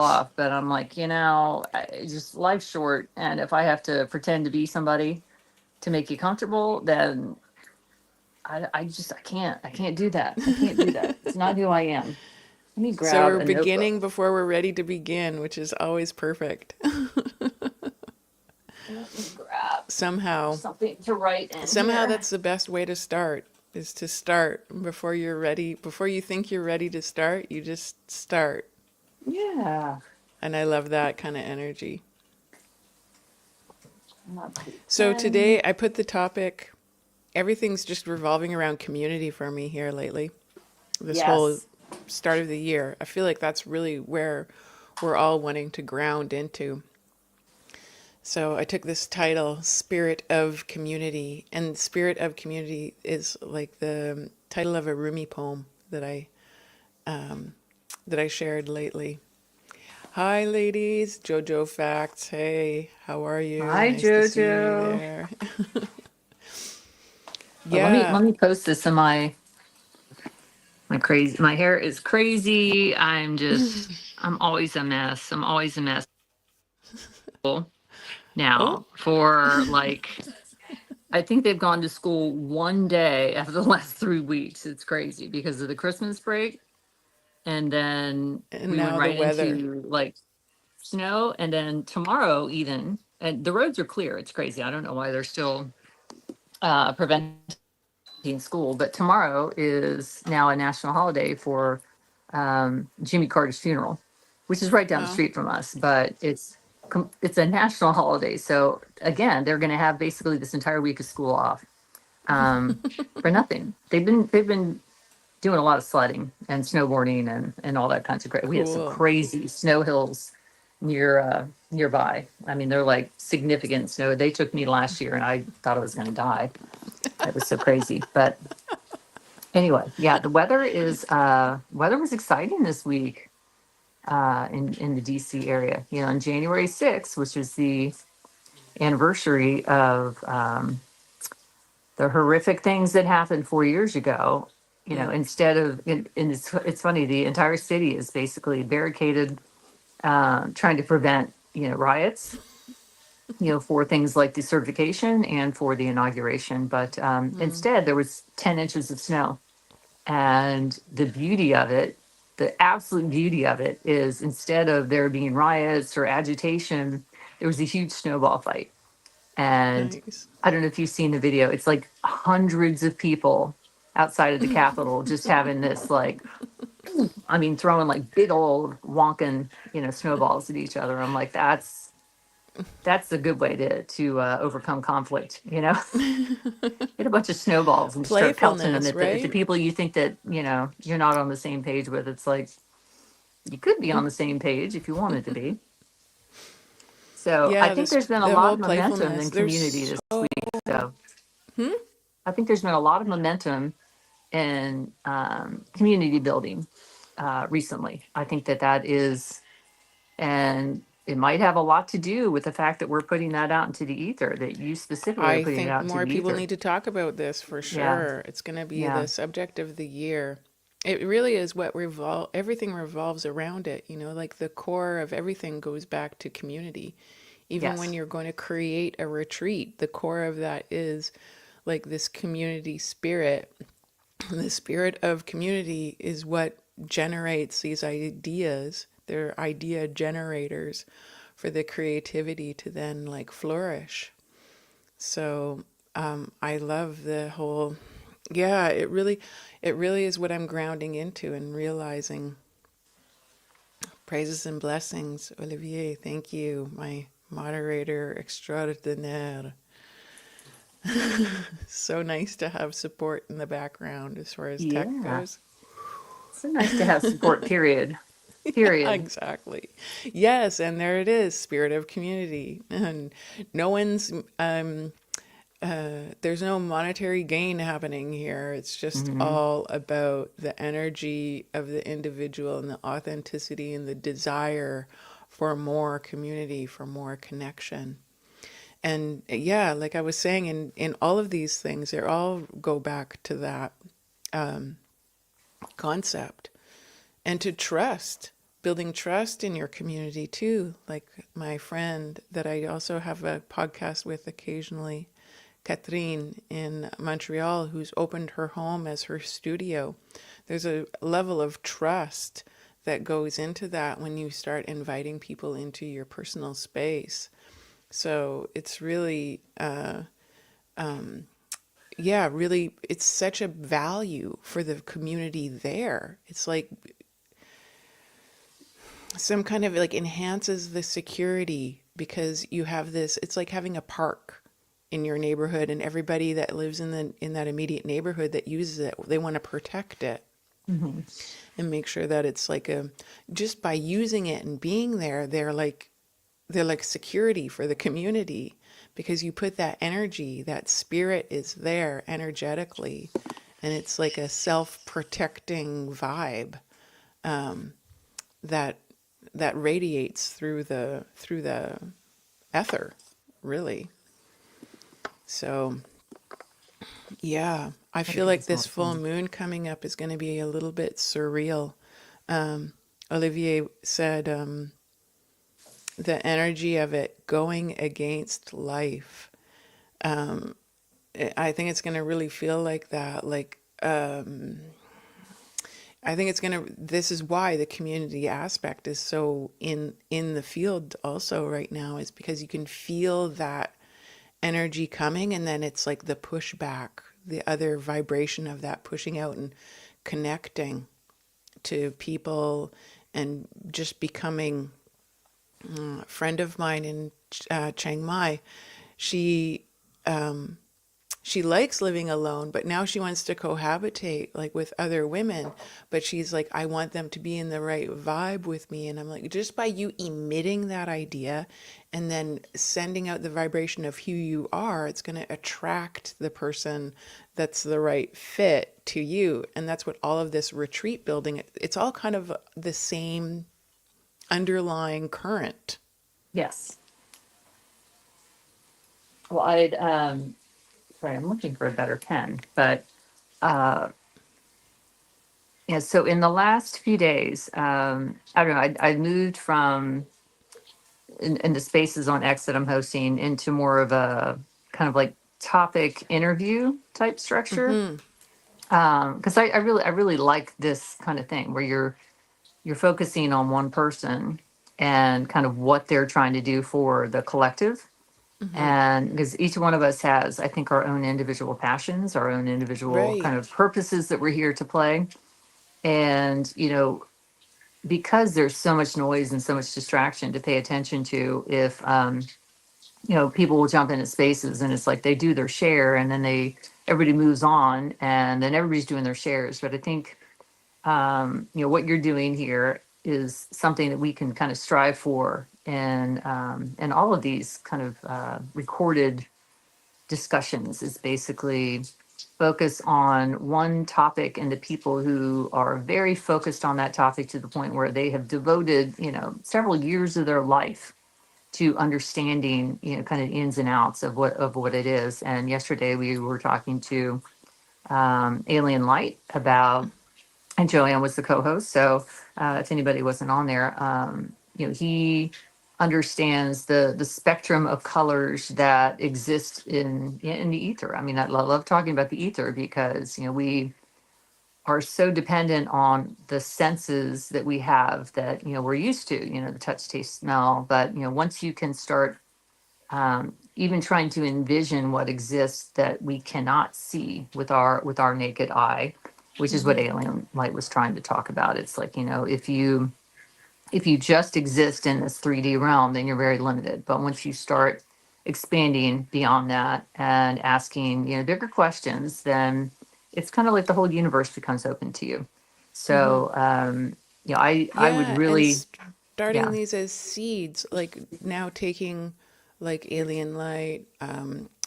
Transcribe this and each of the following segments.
off, but I'm like, just life's short. And if I have to pretend to be somebody to make you comfortable, then I can't do that. I can't do that. It's not who I am. Let me So grab we're a notebook. beginning before we're ready to begin, which is always perfect. Let me grab Somehow, something to write in somehow here. that's the best way to start, is to start before you're ready. Before you think you're ready to start, you just start. Yeah. And I love that kind of energy. Not So pen. today I put the topic, everything's just revolving around community for me here lately. This whole Yes. start of the year. I feel like that's really where we're all wanting to ground into. So I took this title, Spirit of Community. And Spirit of Community is like the title of a Rumi poem that I shared lately. Hi, ladies. Jojo Facts. Hey, how are you? Hi, Nice to see you Jojo. there. Oh, let Yeah. me post this in my crazy. My hair is crazy. I'm always a mess. I'm always a mess Oh, now for like I think they've gone to school one day after the last 3 weeks. It's crazy because of the Christmas break. And then and we went now the right weather. into like snow. And then tomorrow, even, and the roads are clear. It's crazy. I don't know why they're still preventing school, but tomorrow is now a national holiday for Jimmy Carter's funeral, which is right down the Oh, street from us. But it's a national holiday, so again, they're going to have basically this entire week of school off for nothing. They've been doing a lot of sledding and snowboarding and all that kinds of crazy. We had some cool. crazy snow hills nearby. I mean, they're like significant snow. They took me last year, and I thought I was going to die. It was so crazy, but anyway, yeah, the weather was exciting this week in the DC area. On January 6th, which is the anniversary of the horrific things that happened 4 years ago. Mm. Instead of and it's funny, the entire city is basically barricaded, trying to prevent riots. For things like the certification and for the inauguration, but Mm. instead there was 10 inches of snow. And the beauty of it, the absolute beauty of it is instead of there being riots or agitation, there was a huge snowball fight. And Nice. I don't know if you've seen the video. It's like hundreds of people outside of the Capitol just having this like, I mean, throwing like big old wonking, snowballs at each other. I'm like, that's a good way to overcome conflict. Get a bunch of snowballs and start pelting them Playfulness, at the right? people you think that you're not on the same page with. It's like you could be on the same page if you wanted to be. So I Yeah, think this there's been a the lot whole of momentum playfulness. in community There's this so week. So hmm? I think there's been a lot of momentum in community building recently. I think that is, and it might have a lot to do with the fact that we're putting that out into the ether. That you specifically are I putting it think out into more the people ether. need to talk about this for Yeah, sure. It's going to be yeah, the subject of the year. It really is what everything revolves around it, like the core of everything goes back to community. Even when yes, you're going to create a retreat, the core of that is like this community spirit. The spirit of community is what generates these ideas. They're idea generators for the creativity to then like flourish. So I love the whole, yeah, it really is what I'm grounding into and realizing. Praises and blessings, Olivier. Thank you, my moderator extraordinaire. So nice to have support in the background as far as tech yeah. goes. So nice to have support, period. Period. Exactly. Yes, and there it is, spirit of community. And no one's there's no monetary gain happening here. It's just Hmm. all about the energy of the individual and the authenticity and the desire for more community, for more connection. And yeah, like I was saying, in all of these things, they all go back to that concept and to trust. building trust in your community too. Like my friend that I also have a podcast with occasionally, Catherine in Montreal, who's opened her home as her studio. There's a level of trust that goes into that when you start inviting people into your personal space. So it's really, yeah, really, it's such a value for the community there. It's like some kind of like enhances the security because you have this, it's like having a park in your neighborhood, and everybody that lives in that immediate neighborhood that uses it, they want to protect it Hmm. and make sure that it's like a, just by using it and being there, they're like security for the community because you put that energy, that spirit is there energetically, and it's like a self-protecting vibe that that radiates through the ether, really. So yeah, I That feel like is this full awesome. moon coming up is going to be a little bit surreal. Um, Olivier said the energy of it going against life. I think it's going to really feel like that. Like, I think it's going to, this is why the community aspect is so in the field also right now, is because you can feel that energy coming, and then it's like the pushback, the other vibration of that pushing out and connecting to people and just becoming a friend of mine in Chiang Mai. She she likes living alone, but now she wants to cohabitate like with other women. But she's like, I want them to be in the right vibe with me. And I'm like, just by you emitting that idea and then sending out the vibration of who you are, it's going to attract the person that's the right fit to you. And that's what all of this retreat building, it's all kind of the same underlying current. Yes. Well, I'd sorry, I'm looking for a better pen, but yeah. So in the last few days, I don't know. I moved from in the spaces on X that I'm hosting into more of a kind of like topic interview type structure. Because I really like this kind of thing where you're focusing on one person and kind of what they're trying to do for the collective. And because each one of us has, I think, our own individual passions, our own individual Right. kind of purposes that we're here to play. And, because there's so much noise and so much distraction to pay attention to, if, people will jump into spaces and it's like they do their share and then everybody moves on and then everybody's doing their shares. But I think, what you're doing here is something that we can kind of strive for. And all of these kind of recorded discussions is basically focus on one topic and the people who are very focused on that topic to the point where they have devoted, several years of their life to understanding, kind of ins and outs of what it is. And yesterday we were talking to Alien Light about, and Joanne was the co-host. So if anybody wasn't on there, he understands the spectrum of colors that exist in the ether. I mean, I love talking about the ether because we are so dependent on the senses that we have that we're used to. The touch, taste, smell. But once you can start even trying to envision what exists that we cannot see with our naked eye, which is what Alien Light was trying to talk about. It's like, if you just exist in this 3D realm, then you're very limited. But once you start expanding beyond that and asking, bigger questions, then it's kind of like the whole universe becomes open to you. So, I would Yeah, and really, starting yeah. these as seeds, like now taking like Alien Light,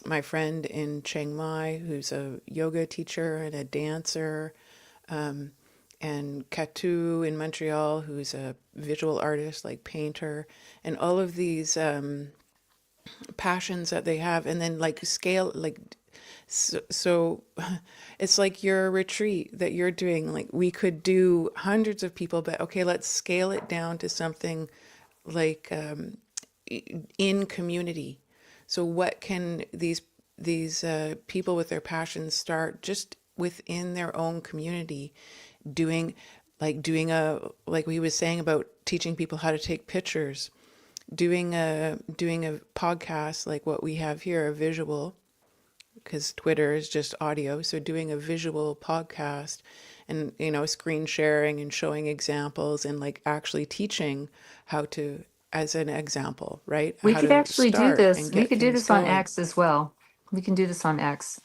my friend in Chiang Mai, who's a yoga teacher and a dancer, and Katu in Montreal, who's a visual artist, like painter, and all of these passions that they have, and then like scale, like So it's like your retreat that you're doing. Like we could do hundreds of people, but okay, let's scale it down to something like in community. So what can these people with their passions start just within their own community, doing doing a like we was saying about teaching people how to take pictures, doing a podcast like what we have here, a visual, because Twitter is just audio. So doing a visual podcast and, screen sharing and showing examples and like actually teaching how to, as an example, right? We How could to actually do start this. and We get could do things this on going. X as well. We can do this on X.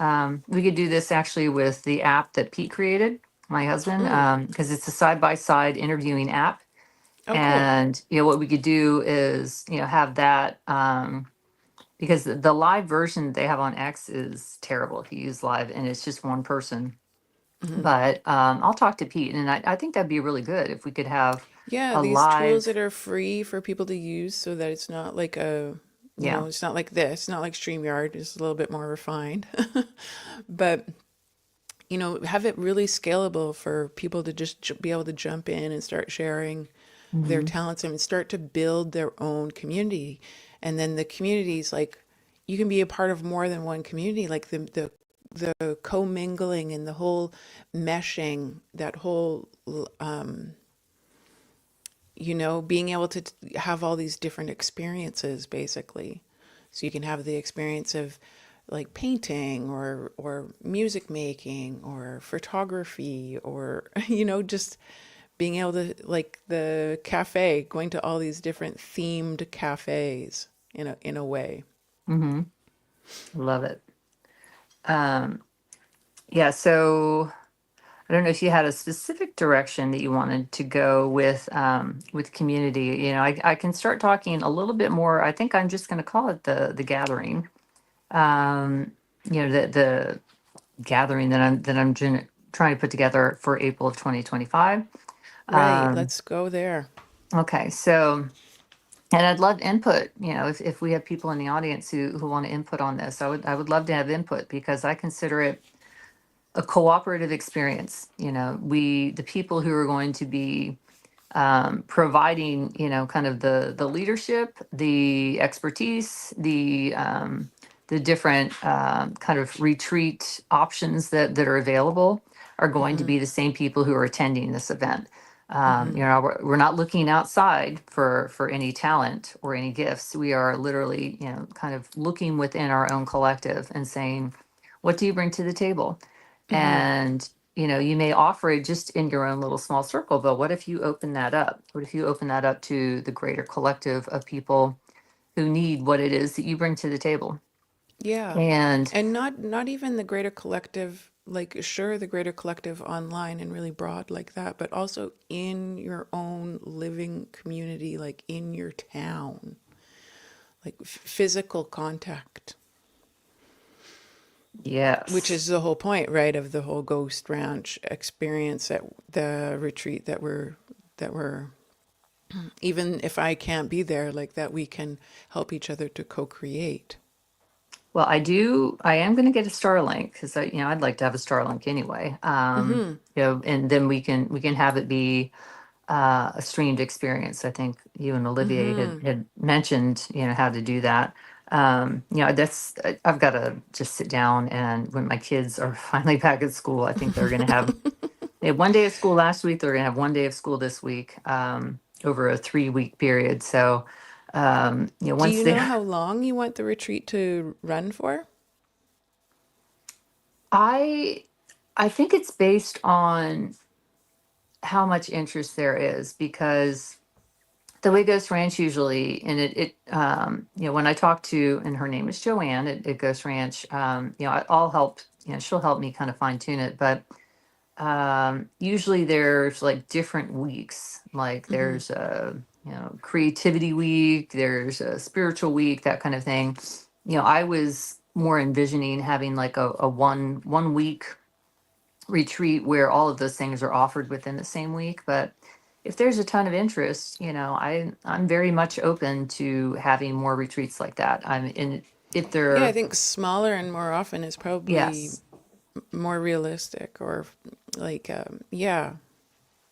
We could do this actually with the app that Pete created, my husband, because it's a side by side interviewing app. Oh, cool. And what we could do is have that, because the live version that they have on X is terrible if you use live, and it's just one person. But I'll talk to Pete, and I think that'd be really good if we could have Yeah, a these tools live. that are free for people to use so that it's not like Yeah. it's not like this, not like StreamYard, it's a little bit more refined. But have it really scalable for people to just be able to jump in and start sharing their Hmm. talents and start to build their own community. And then the communities, like you can be a part of more than one community, like the commingling and the whole meshing, that whole being able to have all these different experiences basically. So you can have the experience of like painting or music making or photography or just being able to, like the cafe, going to all these different themed cafes in a way. Hmm. Love it. Um, yeah. So I don't know if you had a specific direction that you wanted to go with community. I can start talking a little bit more. I think I'm just going to call it the gathering. Um, the gathering that I'm trying to put together for April of 2025. Right, Um, let's go there. okay, so and I'd love input. If we have people in the audience who want to input on this, I would love to have input because I consider it a cooperative experience. The people who are going to be providing, kind of the leadership, the expertise, the different kind of retreat options that are available are going to Mm-hmm. be the same people who are attending this event. Mm-hmm. We're not looking outside for any talent or any gifts. We are literally, kind of looking within our own collective and saying, what do you bring to the table? Mm-hmm. And you may offer it just in your own little small circle, but what if you open that up? What if you open that up to the greater collective of people who need what it is that you bring to the table? Yeah. And And not even the greater collective, like sure the greater collective online and really broad like that, but also in your own living community, like in your town, like physical contact, which yes, is the whole point, right, of the whole ghost ranch experience at the retreat that we're even if I can't be there, like that we can help each other to co-create. well, I am going to get a Starlink because I'd like to have a Starlink anyway. Mm-hmm. And then we can have it be a streamed experience. I think you and Olivier had, Mm-hmm. had mentioned, how to do that. I've got to just sit down, and when my kids are finally back at school, I think they're going to have, they had one day of school last week. They're going to have one day of school this week, over a 3-week period. So, Do once you they, know how long you want the retreat to run for? I, I think it's based on how much interest there is because the Wiggos Ranch usually, and when I talk to, and her name is Joanne at Ghost Ranch, I'll help, she'll help me kind of fine tune it. But usually there's like different weeks, like Mm-hmm. there's a, creativity week, there's a spiritual week, that kind of thing. I was more envisioning having like a one week retreat where all of those things are offered within the same week. But if there's a ton of interest, I'm very much open to having more retreats like that. I'm in. if Yeah, I they're, think smaller and more often is probably yes. more realistic or like, yeah.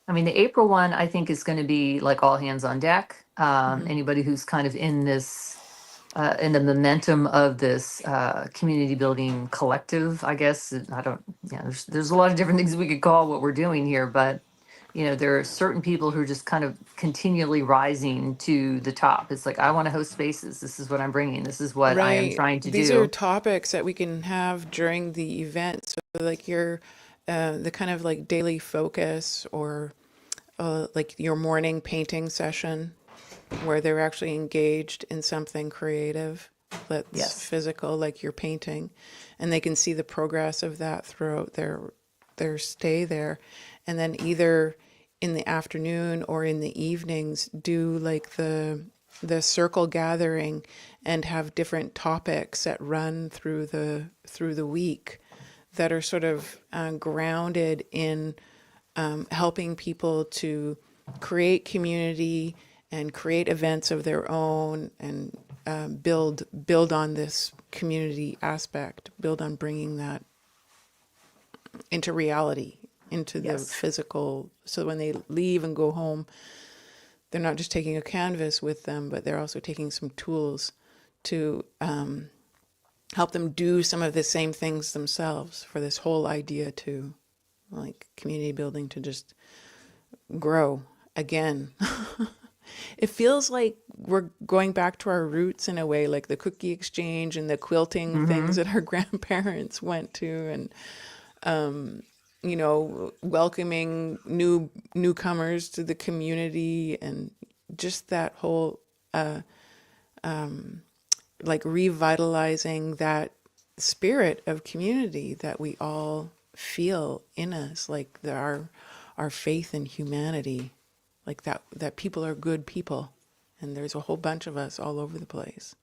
I mean, the April one, I think, is going to be like all hands on deck. Anybody who's kind of in this, in the momentum of this community building collective, I guess. I don't, yeah, there's a lot of different things we could call what we're doing here, but there are certain people who are just kind of continually rising to the top. It's like, I want to host spaces. This is what I'm bringing. This is what I am Right. trying to These are do. topics that we can have during the event. So, like your, the kind of like daily focus or like your morning painting session where they're actually engaged in something creative that's Yes. physical, like you're painting, and they can see the progress of that throughout their stay there, and then either in the afternoon or in the evenings do like the circle gathering and have different topics that run through the week that are sort of grounded in helping people to create community and create events of their own and build on this community aspect, build on bringing that into reality, into the Yes. physical. So when they leave and go home, they're not just taking a canvas with them, but they're also taking some tools to help them do some of the same things themselves for this whole idea to like community building to just grow again. It feels like we're going back to our roots in a way, like the cookie exchange and the quilting things Mm-hmm. that our grandparents went to, and welcoming newcomers to the community, and just that whole like revitalizing that spirit of community that we all feel in us, like our faith in humanity, like that people are good people, and there's a whole bunch of us all over the place.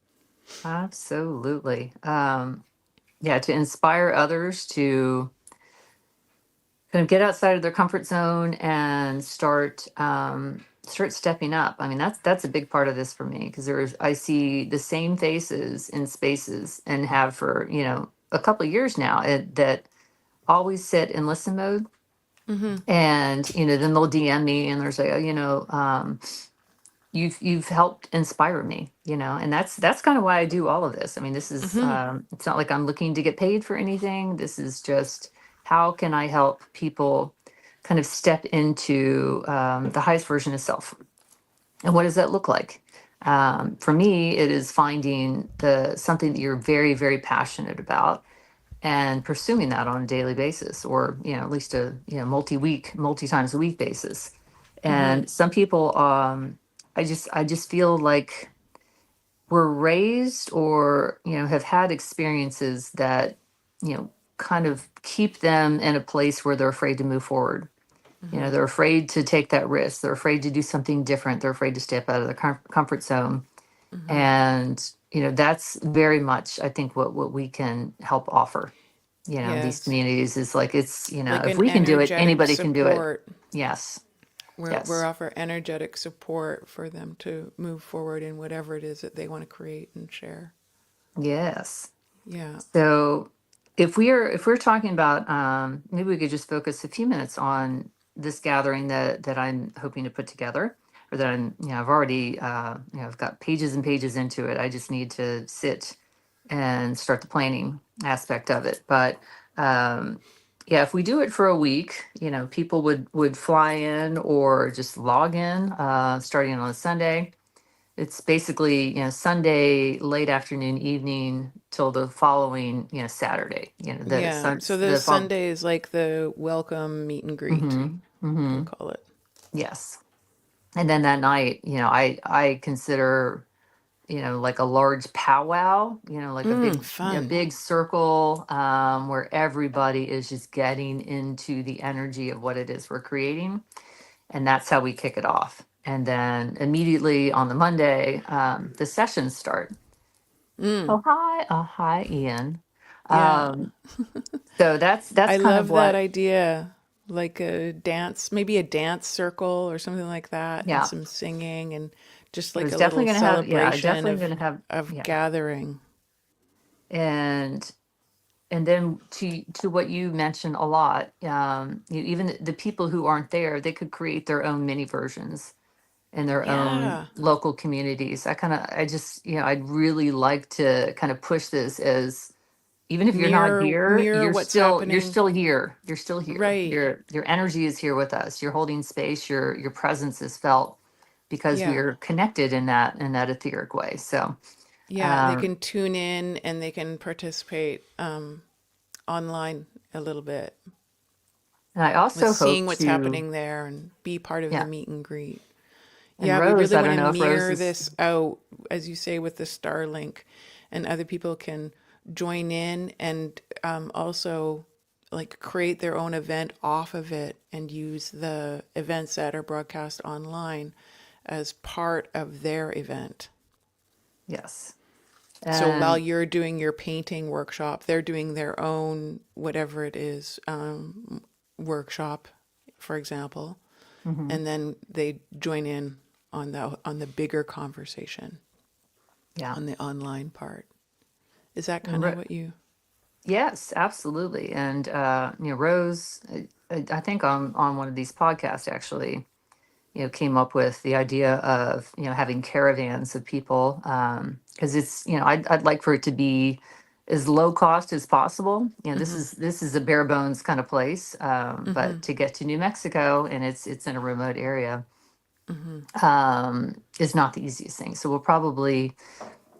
Absolutely. Yeah, to inspire others to kind of get outside of their comfort zone and start stepping up. I mean, that's a big part of this for me, because I see the same faces in spaces and have for a couple of years now, that always sit in listen mode, and then they'll DM me and they'll say, oh, you've helped inspire me, and that's kind of why I do all of this. I mean, this is it's not like I'm looking to get paid for anything. This is just, how can I help people kind of step into the highest version of self, and what does that look like? For me, it is finding the something that you're very, very passionate about and pursuing that on a daily basis, or at least a multi-week, multi-times a week basis. And some people, I just feel like were raised, or have had experiences that kind of keep them in a place where they're afraid to move forward. They're afraid to take that risk, they're afraid to do something different, they're afraid to step out of their comfort zone. And that's very much, I think, what we can help offer, these Yes, communities. Is like, it's, like if an we can do it, energetic anybody can do it. support. Yes. We're Yes. offer energetic support for them to move forward in whatever it is that they want to create and share. Yes. Yeah. So if we're talking about, maybe we could just focus a few minutes on this gathering that I'm hoping to put together, or that I've already, I've got pages and pages into it. I just need to sit and start the planning aspect of it. But yeah, if we do it for a week, people would fly in or just log in, starting on a Sunday. It's basically, Sunday late afternoon, evening, till the following, Saturday. The Yeah. sun, So the the fall. Sunday is like the welcome meet and greet, Mm-hmm. we'll Mm-hmm. call it. Yes. And then that night, I consider, like a large powwow, like a Fun. big circle, where everybody is just getting into the energy of what it is we're creating. And that's how we kick it off. And then immediately on the Monday, the sessions start. Oh, hi, Ian. Yeah. Um, so that's I kind of love that what, idea. Like a dance, maybe a dance circle or something like that, and yeah. some singing and just It like was a definitely little going to have, yeah, celebration definitely going to have, of yeah. gathering. And then to what you mentioned a lot, even the people who aren't there, they could create their own mini versions in their own Yeah. local communities. I just, I'd really like to kind of push this as, even if you're not here, Mirror what's happening. you're still here, Right. your energy is here with us, you're holding space, your presence is felt, because we Yeah. are connected in that etheric way. So Yeah, they um can tune in and they can participate online a little bit and I with also hope seeing what's to, happening there and be part of the yeah. meet and greet. And Yeah, we Rose, really I want don't to know if Rose mirror is, this out, as you say, with the Starlink, and other people can join in and also like create their own event off of it and use the events that are broadcast online as part of their event. yes. So while And you're doing your painting workshop, they're doing their own whatever it is workshop, for example, mhm. and then they join in on the bigger conversation Yeah. on the online part. Is that And kind of what you? yes, absolutely. And Rose, I think on one of these podcasts actually, came up with the idea of, having caravans of people, because it's, I'd like for it to be as low cost as possible. This Mm-hmm. is a bare bones kind of place, Mm-hmm. but to get to New Mexico, and it's in a remote area, Mm-hmm. is not the easiest thing. So we'll probably,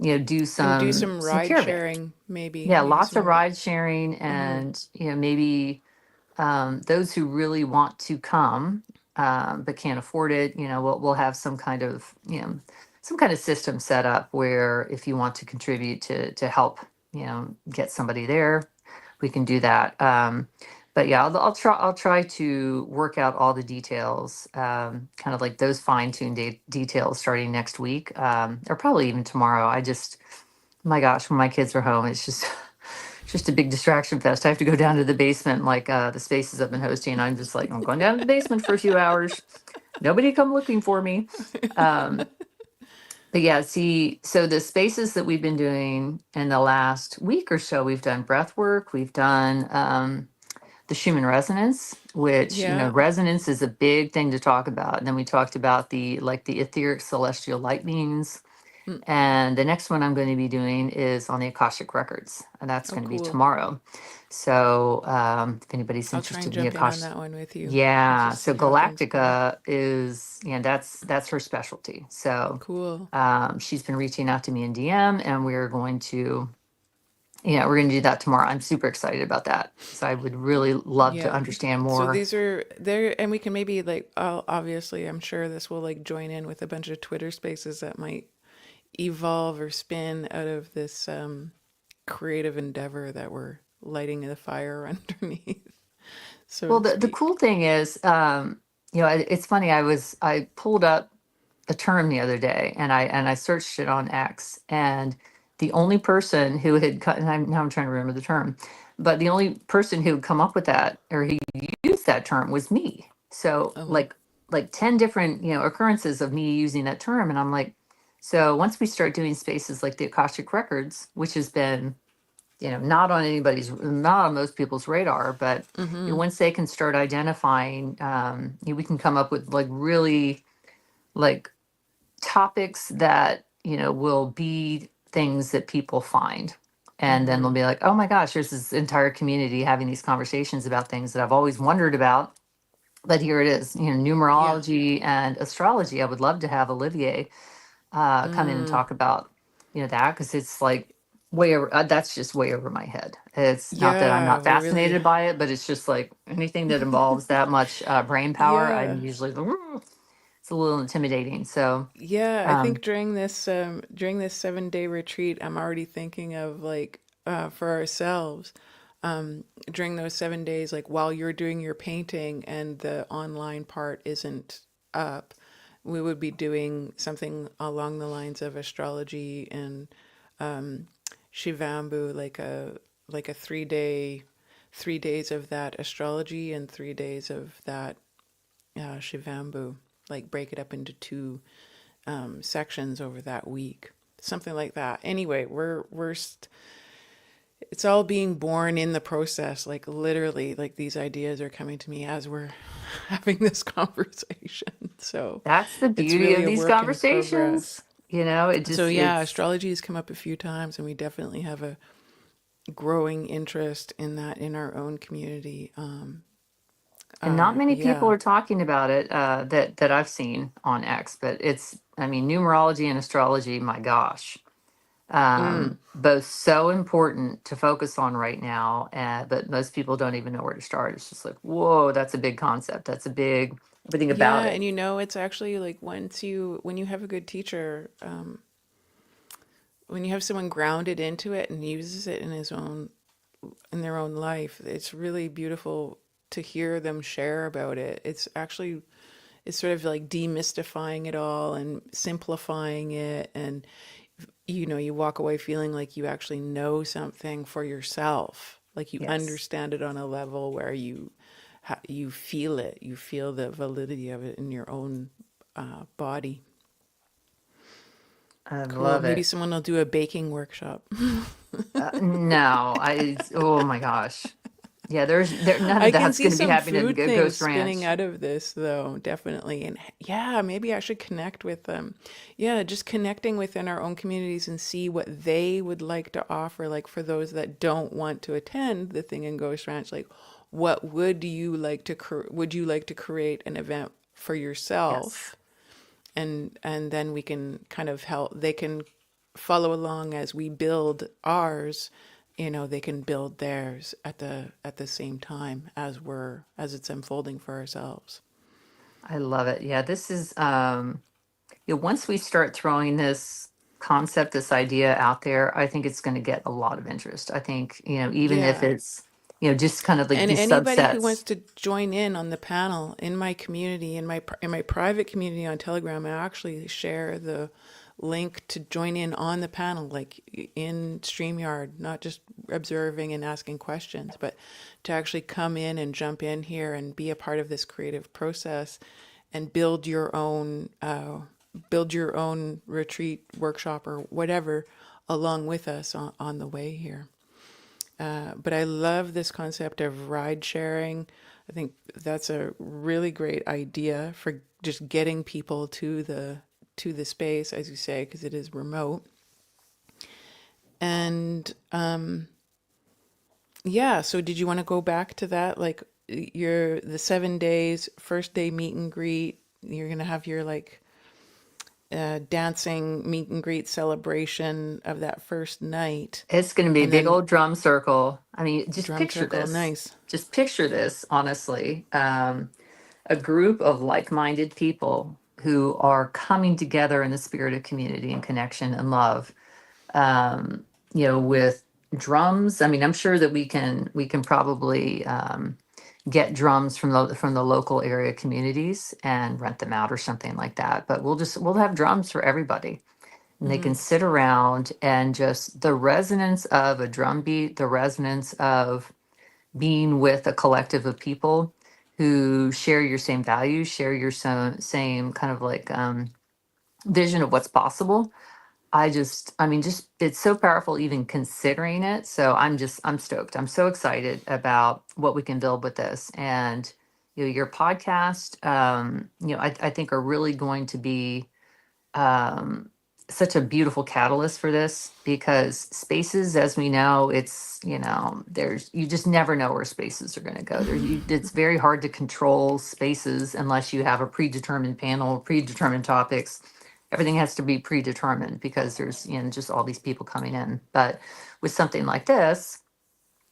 do And do some some some ride caravan. sharing, maybe Yeah, maybe lots of some. ride sharing, Mm-hmm. and maybe those who really want to come, but can't afford it, we'll have some kind of system set up where if you want to contribute to help, get somebody there, we can do that. But yeah, I'll try to work out all the details, kind of like those fine-tuned details starting next week, or probably even tomorrow. My gosh, when my kids are home, it's just it's just a big distraction fest. I have to go down to the basement, like the spaces I've been hosting. I'm just like, I'm going down to the basement for a few hours. Nobody come looking for me. Um, but yeah, see, so the spaces that we've been doing in the last week or so, we've done breath work, we've done the Schumann resonance, which, Yeah. resonance is a big thing to talk about. And then we talked about the etheric celestial light beings, Mm. and the next one I'm going to be doing is on the Akashic Records, and that's Oh, going to be cool. tomorrow. So if anybody's I'll try and interested in the jump in on Akashic, that one with you and yeah. just So see how things go. Galactica is, that's her specialty. So Cool. she's been reaching out to me in DM, and we're going to do that tomorrow. I'm super excited about that. So I would really love to Yeah. understand So more. these are there, and we can maybe like, obviously, I'm sure this will like join in with a bunch of Twitter spaces that might evolve or spin out of this creative endeavor that we're lighting the fire underneath, so Well, to the speak. cool thing is, it's funny. I pulled up a term the other day, and I searched it on X, and the only person who had cut, and now I'm trying to remember the term, but the only person who had come up with that, or who used that term, was me. So Oh, like 10 different, occurrences of me using that term, and I'm like, so once we start doing spaces like the Akashic Records, which has been, not on most people's radar, but mm-hmm. once they can start identifying, we can come up with like really like topics that will be things that people find, and then they'll Mm-hmm. be like, oh my gosh, there's this entire community having these conversations about things that I've always wondered about, but here it is. Yeah. Numerology and astrology. I would love to have Olivier come in and Mm. talk about that, because it's like way over, that's just way over my head. It's not that I'm Yeah, not we're really. fascinated by it, but it's just like anything that involves that much brain power, Yeah. I'm usually it's a little intimidating. So Yeah, I think um during this 7 day retreat, I'm already thinking of like for ourselves, during those 7 days, like while you're doing your painting and the online part isn't up, we would be doing something along the lines of astrology and Shivambu, like a 3 day, 3 days of that astrology and 3 days of that Shivambu, like break it up into two sections over that week, something like that. Anyway, it's all being born in the process. Like literally, like these ideas are coming to me as we're having this conversation. So That's the it's beauty really of a these work in progress. conversations. You know, it So just, yeah, it's, astrology has come up a few times, and we definitely have a growing interest in that in our own community. and not many people Yeah. are talking about it that I've seen on X, but it's, I mean, numerology and astrology, my gosh, Mm. both so important to focus on right now, but most people don't even know where to start. It's just like, whoa, that's a big concept. That's a big, everything Yeah, about it. and it's actually like when you have a good teacher, when you have someone grounded into it and uses it in their own life, it's really beautiful to hear them share about it. It's sort of like demystifying it all and simplifying it, and you walk away feeling like you actually know something for yourself, like you Yes, understand it on a level where you feel it, you feel the validity of it in your own body. I Cool. love Maybe it. someone will do a baking workshop. No, oh my gosh. Yeah, none of I can that's see going to be some happening at the food things Ghost spinning Ranch. out of this, though, definitely. And yeah, maybe I should connect with them. Yeah, just connecting within our own communities and see what they would like to offer. Like for those that don't want to attend the thing in Ghost Ranch, like what would you like to create an event for Yes. yourself? And then we can kind of help, they can follow along as we build ours. They can build theirs at the same time as it's unfolding for ourselves. I love it. Yeah, this is once we start throwing this concept, this idea out there, I think it's going to get a lot of interest. I think, even if Yeah. it's, just kind of like And these anybody who subsets. wants to join in on the panel in my community, in my private community on Telegram, I actually share the link to join in on the panel, like in StreamYard, not just observing and asking questions, but to actually come in and jump in here and be a part of this creative process and build your own retreat workshop or whatever along with us on the way here. But I love this concept of ride sharing. I think that's a really great idea for just getting people to the space, as you say, because it is remote. And yeah, so did you want to go back to that? Like the 7 days, first day meet and greet. You're gonna have your like dancing meet and greet celebration of that first night, It's going to be a and big then old drum circle. I mean, just drum picture circle. this. Nice. Just picture this, honestly. A group of like minded people who are coming together in the spirit of community and connection and love, with drums. I mean, I'm sure that we can probably get drums from the local area communities and rent them out or something like that. But we'll have drums for everybody, and they Mm-hmm. can sit around and just the resonance of a drum beat, the resonance of being with a collective of people who share your same values, share your same kind of like vision of what's possible. I mean, just it's so powerful even considering it. So I'm stoked. I'm so excited about what we can build with this. And your podcast, I think are really going to be um, such a beautiful catalyst for this, because spaces, as we know, you just never know where spaces are going to go. It's very hard to control spaces unless you have a predetermined panel, predetermined topics. Everything has to be predetermined because there's just all these people coming in. But with something like this,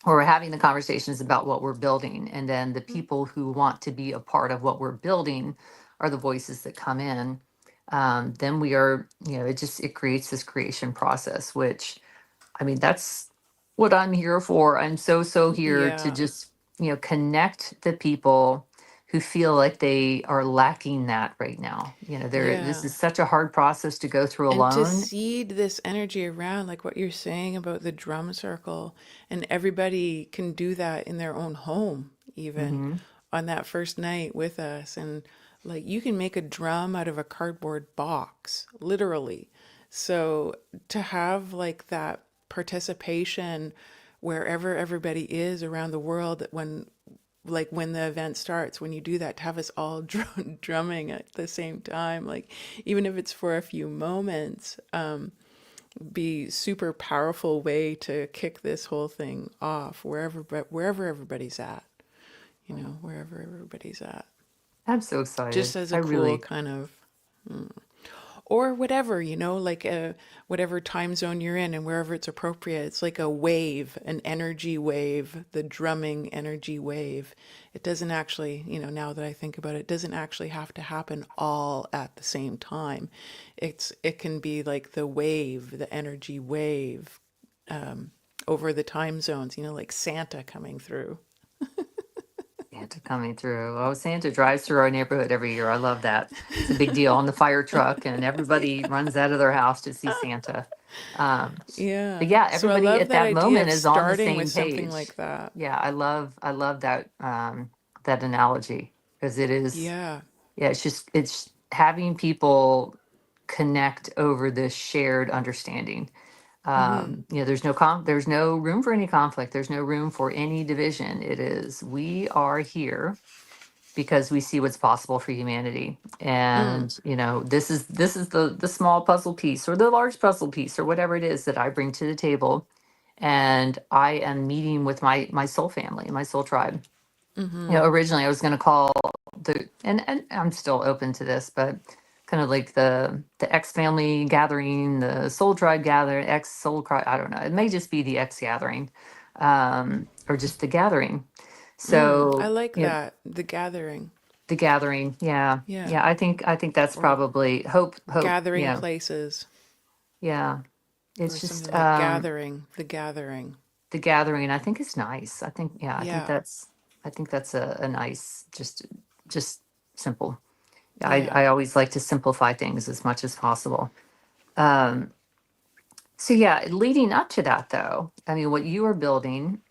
where we're having the conversations about what we're building, and then the people who want to be a part of what we're building are the voices that come in. Then we are, it creates this creation process, which, I mean, that's what I'm here for. I'm so here to Yeah. just, connect the people who feel like they are lacking that right now. This Yeah. is such a hard process to go through And to alone. seed this energy around, like what you're saying about the drum circle, and everybody can do that in their own home, even Hmm. on that first night with us. And like you can make a drum out of a cardboard box, literally. So to have like that participation wherever everybody is around the world when like when the event starts, when you do that, to have us all drumming at the same time, like even if it's for a few moments, be super powerful way to kick this whole thing off wherever everybody's at, wherever everybody's at, I'm so excited. just as I a cool really, kind of, or whatever, like whatever time zone you're in and wherever it's appropriate. It's like a wave, an energy wave, the drumming energy wave. It doesn't actually, now that I think about it, it doesn't actually have to happen all at the same time. It can be like the wave, the energy wave, over the time zones, like Santa coming through. Santa coming through. Oh, Santa drives through our neighborhood every year. I love that. It's a big deal on the fire truck, and everybody runs out of their house to see Santa. Um, but Yeah. yeah, So I everybody love at that that idea moment of is on the starting with same something page. like that. Yeah, I love that that analogy because it is. Yeah. Yeah, it's having people connect over this shared understanding. There's no room for any conflict. There's no room for any division. It is we are here because we see what's possible for humanity, Mm. and this is the small puzzle piece or the large puzzle piece or whatever it is that I bring to the table, and I am meeting with my soul family, my soul tribe. Mm-hmm. Originally I was going to call and I'm still open to this, but kind of like the X family gathering, the soul tribe gathering, X soul tribe. I don't know. It may just be the X gathering, or just the gathering. I So like that. The gathering. the gathering, yeah, Yeah. yeah. I think that's Or probably hope. gathering Yeah, places, yeah. or It's something just like gathering, the gathering. the gathering. I think is nice. I think yeah. Yeah. I think that's a nice just simple. Yeah. I always like to simplify things as much as possible. Um, so yeah, leading up to that though, I mean, what you are building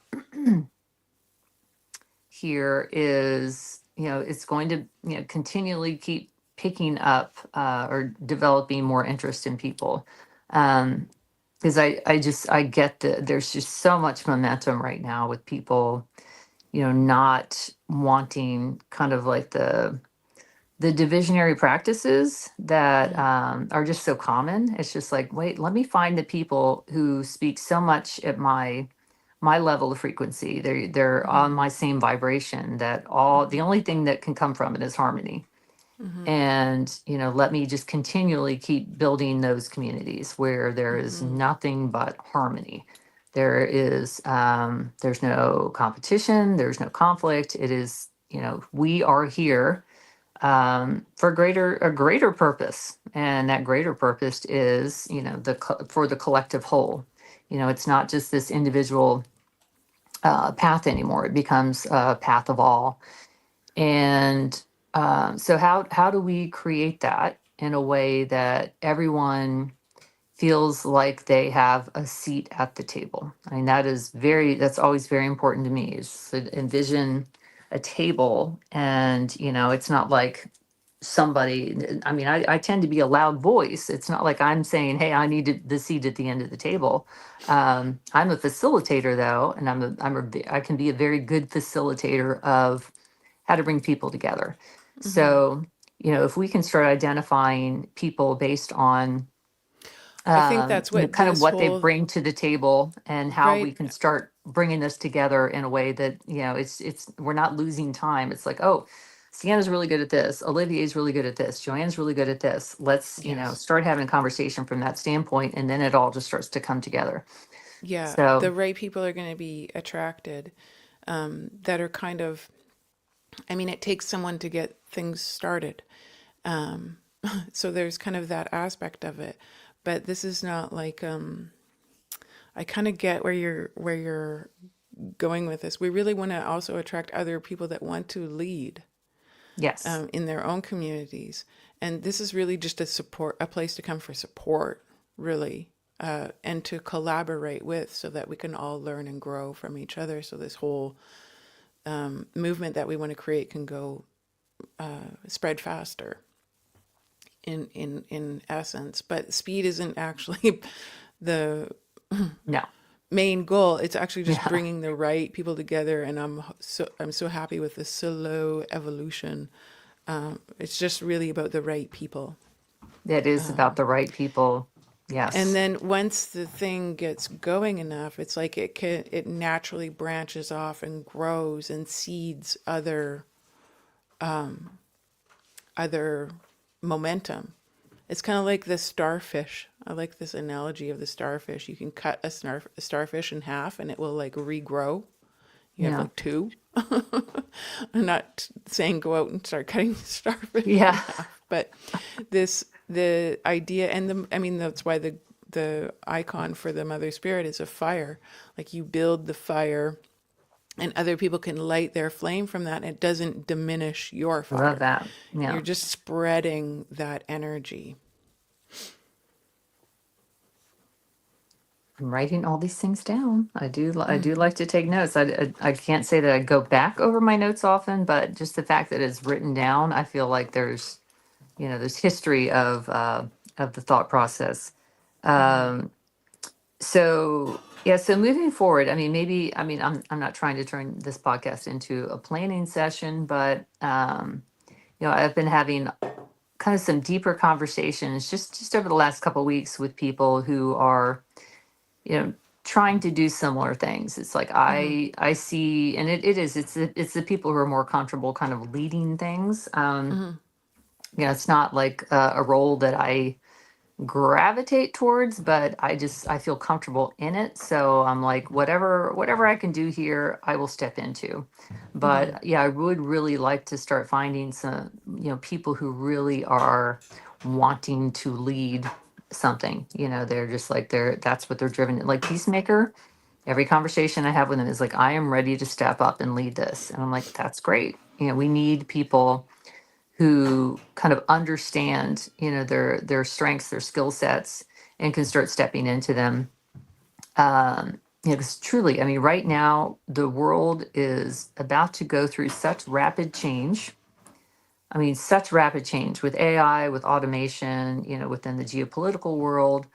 here is, it's going to, continually keep picking up or developing more interest in people. Because I get that there's just so much momentum right now with people, not wanting kind of like the divisionary practices that Mm. are just so common. It's just like, wait, let me find the people who speak so much at my level of frequency. They're on Mm-hmm. my same vibration. That all the Mm-hmm. only thing that can come from it is harmony. Mm-hmm. And let me just continually keep building those communities where there is Mm-hmm. nothing but harmony. There's no competition. There's no conflict. It is, we are here for a greater purpose, and that greater purpose is for the collective whole. It's not just this individual path anymore. It becomes a path of all. And so how do we create that in a way that everyone feels like they have a seat at the table? I mean, that's always very important to me, is to envision a table. And it's not like somebody, I mean, I tend to be a loud voice. It's not like I'm saying, hey, I need the seat at the end of the table. I'm a facilitator though, and I can be a very good facilitator of how to bring people together. Mm-hmm. So if we can start identifying people based on I think that's what kind of this what they whole, bring to the table, and how we right. can start bringing this together in a way that it's we're not losing time. It's like, oh, Sienna's really good at this, Olivier's really good at this, Joanne's really good at this. Let's Yes. start having a conversation from that standpoint, and then it all just starts to come together. Yeah. The So right people are going to be attracted, that are kind of, I mean, it takes someone to get things started. Um, so there's kind of that aspect of it. But this is not like, I kind of get where you're going with this. We really want to also attract other people that want to lead, yes, in their own communities. And this is really just a place to come for support, really, and to collaborate with, so that we can all learn and grow from each other. So this whole movement that we want to create can go spread faster in essence. But speed isn't actually the no, main goal. It's actually just Yeah, bringing the right people together, and I'm so happy with the slow evolution. It's just really about the right people. it is about the right people. And Yes. then once the thing gets going enough, it's like it naturally branches off and grows and seeds other momentum. It's kind of like the starfish. I like this analogy of the starfish. You can cut a starfish in half and it will like regrow. You have Yeah. like two. I'm not saying go out and start cutting starfish in Yeah. half, but the idea, and I mean that's why the icon for the mother spirit is a fire. Like you build the fire and other people can light their flame from that, and it doesn't diminish your I love fire. that. You're Yeah. just spreading that energy. I'm writing all these things down. I do like to take notes. I can't say that I go back over my notes often, but just the fact that it's written down, I feel like there's, there's history of the thought process. Um, so yeah, so moving forward, I mean, maybe, I mean, I'm not trying to turn this podcast into a planning session, but I've been having kind of some deeper conversations just over the last couple of weeks with people who are, you know, trying to do similar things. It's like I see, and it's the people who are more comfortable kind of leading things. It's not like a role that I gravitate towards, but I feel comfortable in it. So I'm like, whatever I can do here, I will step into. But yeah, I would really like to start finding some, people who really are wanting to lead something. They're just like that's what they're driven. Like Peacemaker, every conversation I have with them is like, I am ready to step up and lead this. And I'm like, that's great. We need people who kind of understand, their strengths, their skill sets, and can start stepping into them. Because truly, I mean, right now the world is about to go through such rapid change. I mean, such rapid change with AI, with automation, within the geopolitical world.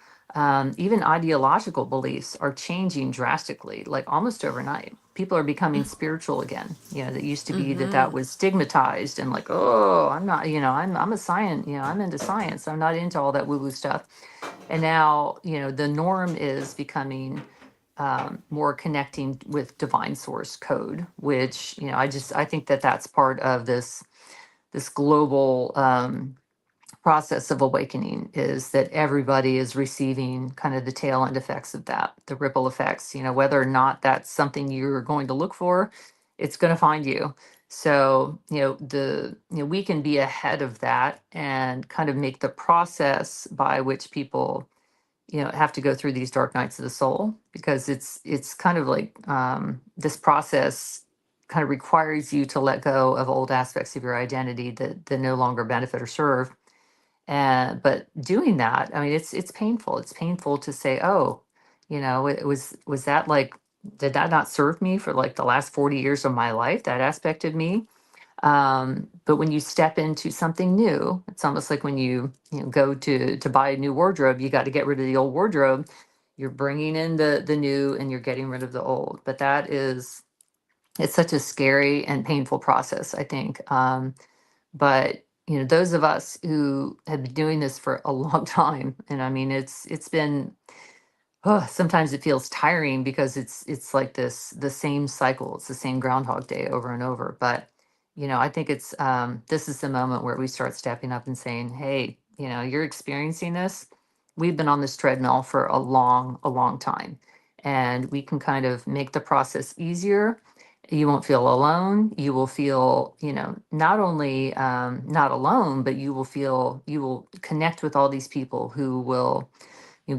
Even ideological beliefs are changing drastically, like almost overnight. People are becoming spiritual again. That used to be that was stigmatized and like, oh, I'm not, I'm a science, I'm into science. I'm not into all that woo woo stuff. And now, the norm is becoming more connecting with divine source code, which, I think that that's part of this global process of awakening, is that everybody is receiving kind of the tail end effects of that, the ripple effects, whether or not that's something you're going to look for, it's going to find you. So, we can be ahead of that and kind of make the process by which people, have to go through these dark nights of the soul, because it's kind of like this process kind of requires you to let go of old aspects of your identity that no longer benefit or serve. And but doing that, I mean, it's painful. It's painful to say, oh, was that like, did that not serve me for like the last 40 years of my life, that aspect of me? But when you step into something new, it's almost like when you go to buy a new wardrobe, you got to get rid of the old wardrobe. You're bringing in the new, and you're getting rid of the old. But it's such a scary and painful process, I think. But those of us who have been doing this for a long time, and I mean, it's been, oh, sometimes it feels tiring because it's like the same cycle. It's the same Groundhog Day over and over. But I think it's this is the moment where we start stepping up and saying, "Hey, you're experiencing this. We've been on this treadmill for a long time, and we can kind of make the process easier. You won't feel alone. You will feel, not only not alone, but you will connect with all these people who will,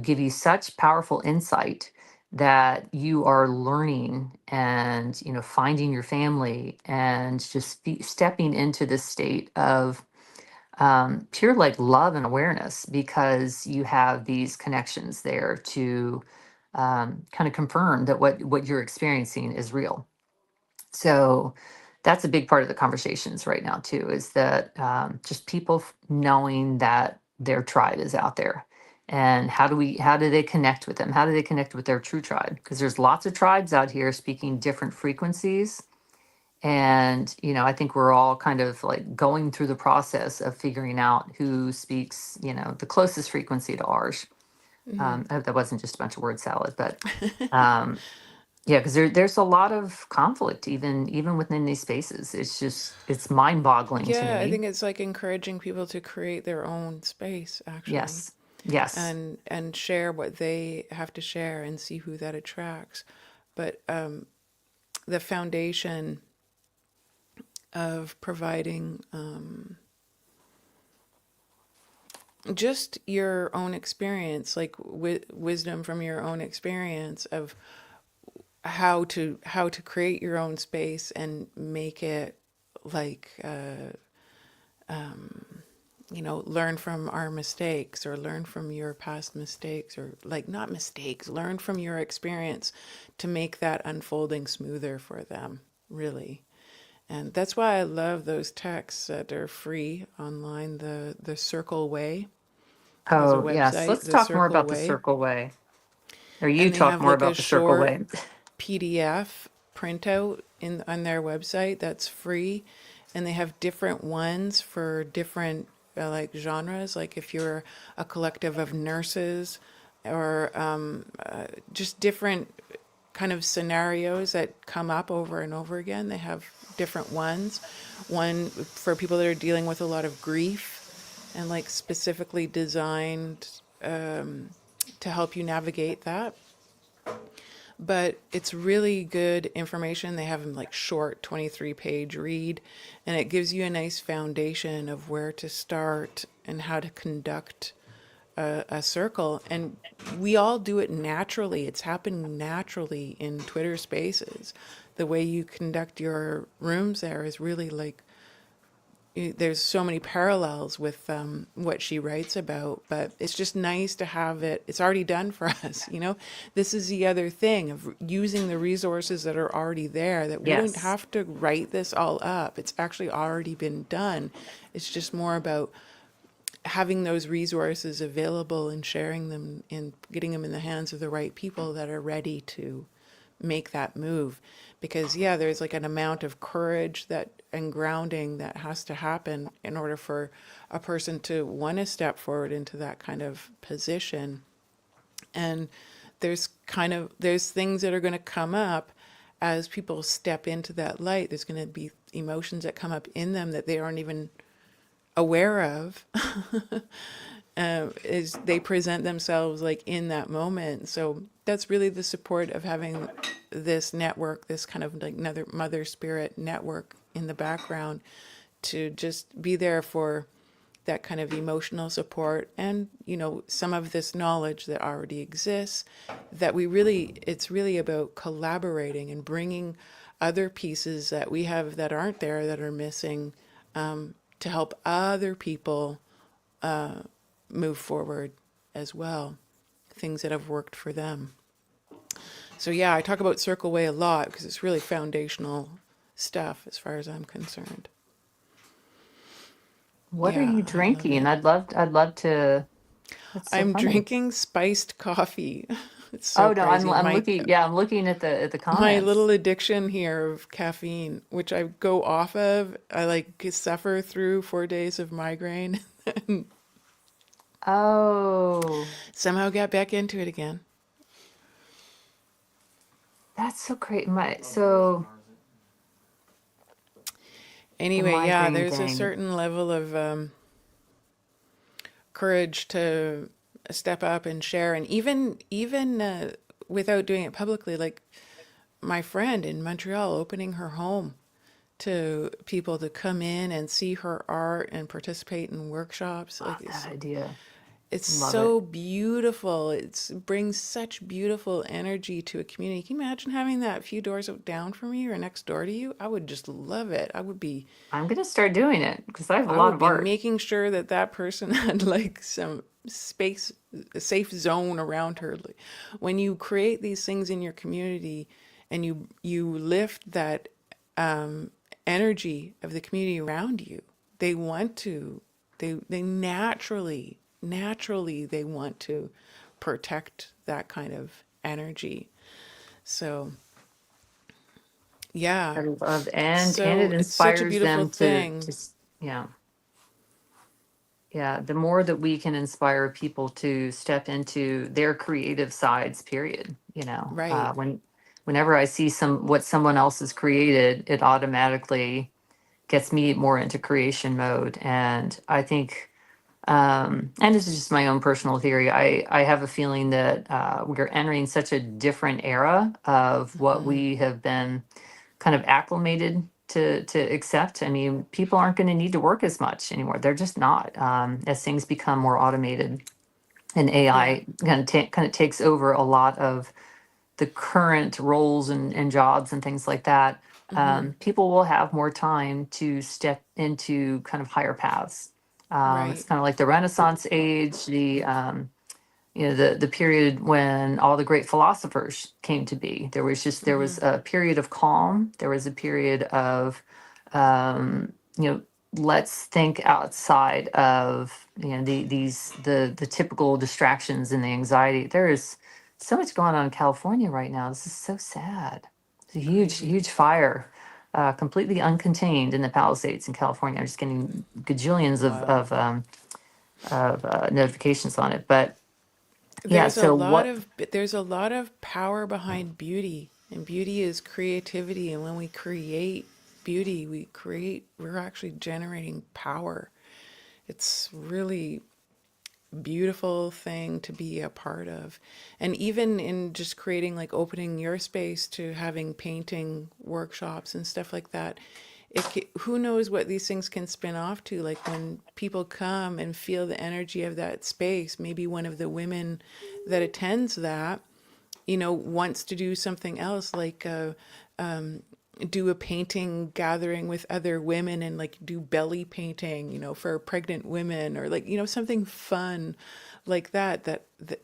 give you such powerful insight that you are learning and, finding your family, and just stepping into this state of pure like love and awareness, because you have these connections there to kind of confirm that what you're experiencing is real. So that's a big part of the conversations right now too, is that just people knowing that their tribe is out there, And how do they connect with them? How do they connect with their true tribe? Because there's lots of tribes out here speaking different frequencies. And, I think we're all kind of like going through the process of figuring out who speaks, the closest frequency to ours. Hmm. I hope that wasn't just a bunch of word salad, but um, yeah, because there's a lot of conflict even within these spaces. It's mind boggling to Yeah, I me. think it's like encouraging people to create their own space actually, Yes, yes. and share what they have to share and see who that attracts. But the foundation of providing just your own experience, like wisdom from your own experience of how to create your own space and make it like learn from our mistakes or learn from your past mistakes, or like not mistakes, learn from your experience to make that unfolding smoother for them, really. And that's why I love those texts that are free online. The Circle Way has a Oh, yes. website, Let's The talk more Circle about the Way, Circle Way. Or you and they talk have more like a about the Circle short Way. PDF printout in on their website that's free, and they have different ones for different like genres. Like if you're a collective of nurses, or just different kind of scenarios that come up over and over again. They have different ones. One for people that are dealing with a lot of grief, and like specifically designed to help you navigate that. But it's really good information. They have them like short 23-page read, and it gives you a nice foundation of where to start and how to conduct a circle. And we all do it naturally. It's happening naturally in Twitter spaces. The way you conduct your rooms there is really like there's so many parallels with what she writes about, but it's just nice to have it. It's already done for us, you know? This is the other thing of using the resources that are already there, that we don't Yes. have to write this all up. It's actually already been done. It's just more about having those resources available and sharing them and getting them in the hands of the right people that are ready to make that move. Because yeah, there's like an amount of courage that and grounding that has to happen in order for a person to want to step forward into that kind of position. And there's things that are going to come up as people step into that light. There's going to be emotions that come up in them that they aren't even aware of, is they present themselves like in that moment. So that's really the support of having this network, this kind of like another mother spirit network in the background, to just be there for that kind of emotional support, and some of this knowledge that already exists, that it's really about collaborating and bringing other pieces that we have that aren't there, that are missing, to help other people move forward as well, things that have worked for them. So yeah, I talk about Circle Way a lot because it's really foundational stuff as far as I'm concerned. What are Yeah, you I love drinking? it. I'd love to. That's so I'm funny. drinking spiced coffee. It's so Oh no, crazy. I'm looking. Yeah, I'm looking at the My little comments. addiction here of caffeine, which I go off of, I like suffer through 4 days of migraine, Oh, somehow got back into it again. that's so great. The Anyway, yeah, migraine there's a thing. certain level of courage to step up and share, and even without doing it publicly, like my friend in Montreal opening her home to people to come in and see her art and participate in workshops. Like Love that idea. it's Love it. so beautiful. It brings such beautiful energy to a community. Can you imagine having that a few doors down from you or next door to you? I would just love it. I'm gonna start doing it because I have a I lot would of be art. making sure that that person had like some space, a safe zone around her. Like, when you create these things in your community and you lift that energy of the community around you, they want to, they naturally naturally they want to protect that kind of energy. So, yeah. I love, and it So it's such a inspires beautiful them to thing. yeah. Yeah, the more that we can inspire people to step into their creative sides, period. Right. Whenever I see what someone else has created, it automatically gets me more into creation mode. And I think, and this is just my own personal theory, I have a feeling that we're entering such a different era of what Hmm. we have been kind of acclimated to accept. I mean, people aren't going to need to work as much anymore. They're just not. As things become more automated and Yeah. AI kind of takes over a lot of the current roles and jobs and things like that. Hmm. People will have more time to step into kind of higher paths. It's Right. kind of like the Renaissance age, the period when all the great philosophers came to be. There Hmm. was a period of calm. There was a period of um, you know let's think outside of the typical distractions and the anxiety. There is so much going on in California right now. This is so sad. It's a Crazy. huge fire. Completely uncontained in the Palisades in California. I'm just getting gajillions Wow. of notifications on it. But yeah, There's a so lot what of there's a lot of power behind beauty, and beauty is creativity. And when we create beauty, we're actually generating power. It's really beautiful thing to be a part of. And even in just creating, like opening your space to having painting workshops and stuff like that, who knows what these things can spin off to. Like when people come and feel the energy of that space, maybe one of the women that attends that, wants to do something else, like do a painting gathering with other women and like do belly painting, for pregnant women, or like, something fun like that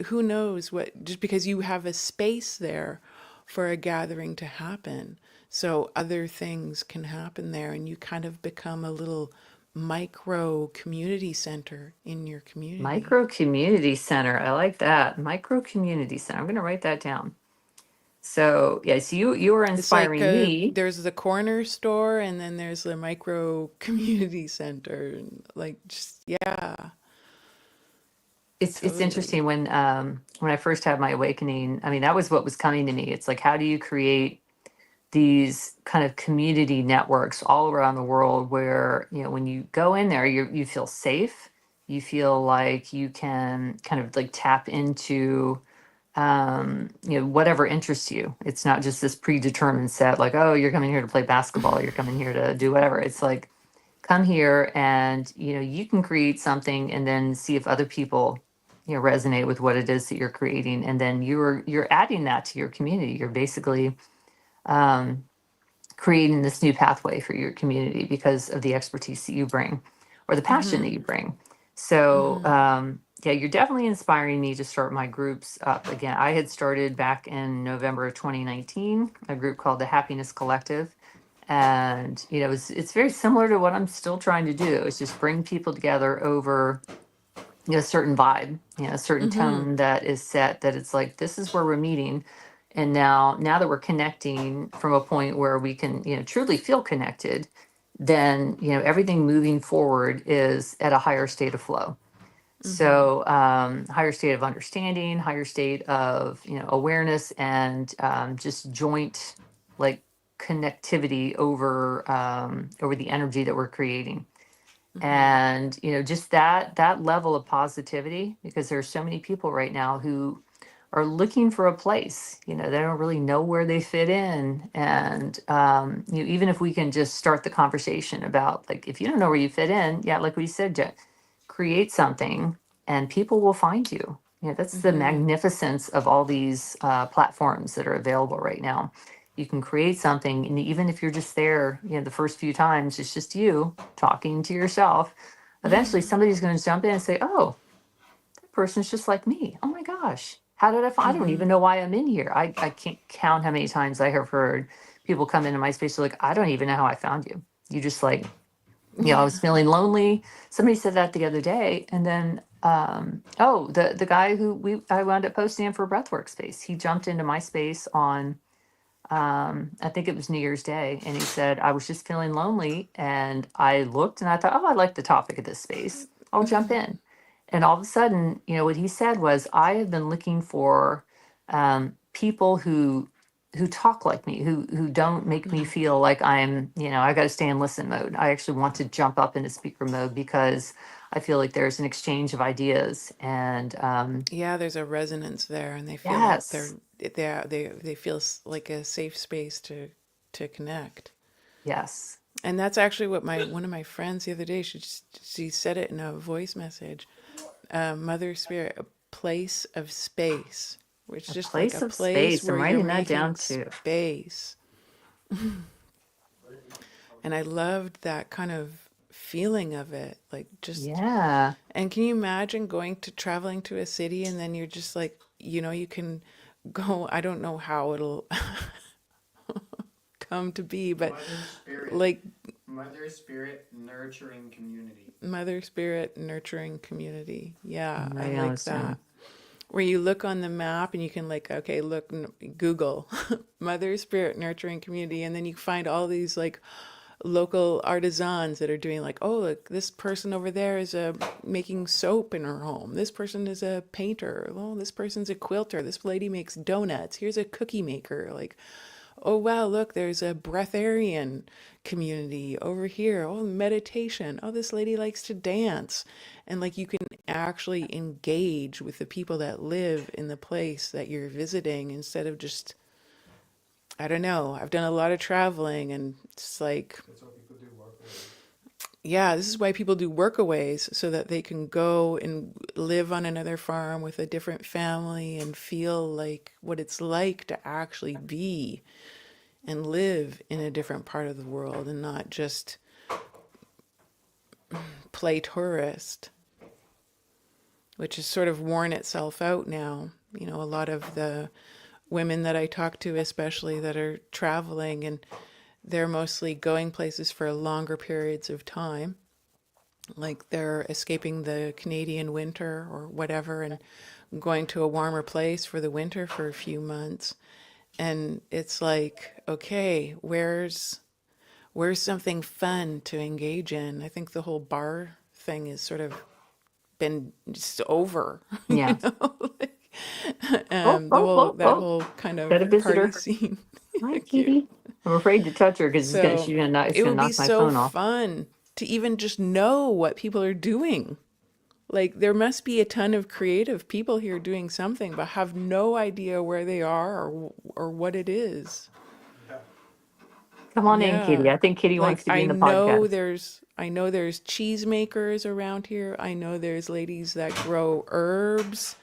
who knows what, just because you have a space there for a gathering to happen. So other things can happen there, and you kind of become a little micro community center in your community. micro community center? I like that. Micro community center. I'm going to write that down. So yes, you were It's like inspiring me. there's the corner store, and then there's the micro community center. And like, just, yeah, It's totally. interesting when I first had my awakening. I mean, that was what was coming to me. It's like, how do you create these kind of community networks all around the world where, when you go in there, you feel safe. You feel like you can kind of like tap into whatever interests you. It's not just this predetermined set, like, oh, you're coming here to play basketball, you're coming here to do whatever. It's like, come here and, you can create something and then see if other people, resonate with what it is that you're creating. And then you're adding that to your community. You're basically um, creating this new pathway for your community because of the expertise that you bring or the passion Mm-hmm. that you bring. So, Mm-hmm. yeah, you're definitely inspiring me to start my groups up again. I had started back in November of 2019 a group called the Happiness Collective. And, it's very similar to what I'm still trying to do. It's just bring people together over a certain vibe, a certain Mm-hmm. tone that is set, that it's like, this is where we're meeting. And now that we're connecting from a point where we can, truly feel connected, then, everything moving forward is at a higher state of flow. Mm-hmm. So, higher state of understanding, higher state of, awareness, and just joint like connectivity over the energy that we're creating. Mm-hmm. And just that level of positivity, because there are so many people right now who are looking for a place. They don't really know where they fit in. And even if we can just start the conversation about, like, if you don't know where you fit in, yeah, like we said, create something and people will find you. That's the Mm-hmm. magnificence of all these platforms that are available right now. You can create something, and even if you're just there, the first few times, it's just you talking to yourself. Eventually, somebody's going to jump in and say, "Oh, that person's just like me. Oh my gosh, how did I find? I don't Mm-hmm. even know why I'm in here. I can't count how many times I have heard people come into my space. They're like, I don't even know how I found you. You just like, I was feeling lonely. Somebody said that the other day, and then Oh, the guy who I wound up posting in for breathwork space. He jumped into my space on I think it was New Year's Day, and he said, I was just feeling lonely. And I looked and I thought, oh, I like the topic of this space. I'll jump in. And all of a sudden, what he said was, I have been looking for people who talk like me, who don't make me feel like I got to stay in listen mode. I actually want to jump up into speaker mode because I feel like there's an exchange of ideas. And Yeah, there's a resonance there, and they feel that yes, they feel like a safe space to connect. yes, And that's actually what my one of my friends the other day, she said it in a voice message. Mother Spirit, a place of space, which is a just like a place of place space. where I'm you're writing that down making too. space. And I loved that kind of feeling of it, like just. Yeah. And can you imagine traveling to a city and then you're just like, you can go, I don't know how it'll come to be, but Mother Spirit. like Mother Spirit nurturing community. Mother Spirit nurturing community. Yeah, I'm I writing all like this that. down. Where you look on the map and you can like, okay, look, Google Mother Spirit nurturing community, and then you find all these like local artisans that are doing like, oh, look, this person over there is making soap in her home. This person is a painter. Oh, this person's a quilter. This lady makes donuts. Here's a cookie maker. Like, oh wow, look, there's a breatharian community over here. Oh, meditation. Oh, this lady likes to dance. And like you can actually engage with the people that live in the place that you're visiting instead of just, I don't know. I've done a lot of traveling and it's like, That's what people do. Walk away. yeah, this is why people do workaways so that they can go and live on another farm with a different family and feel like what it's like to actually be and live in a different part of the world and not just play tourist, which has sort of worn itself out now. A lot of the women that I talk to, especially that are traveling, and they're mostly going places for longer periods of time. Like they're escaping the Canadian winter or whatever and going to a warmer place for the winter for a few months. And it's like, okay, where's something fun to engage in? I think the whole bar thing has sort of been just over, Yeah. like, Oh, the oh, whole oh, that oh. whole kind Got of a party visitor. scene. Hi, Cute. kitty. I'm afraid to touch her because So it's it gonna would be knock my so phone off. fun to even just know what people are doing. Like there must be a ton of creative people here doing something, but have no idea where they are or what it is. Yeah. Come on in, kitty. Yeah. I think Kitty wants Like to be in the podcast. I know there's cheesemakers around here. I know there's ladies that grow herbs.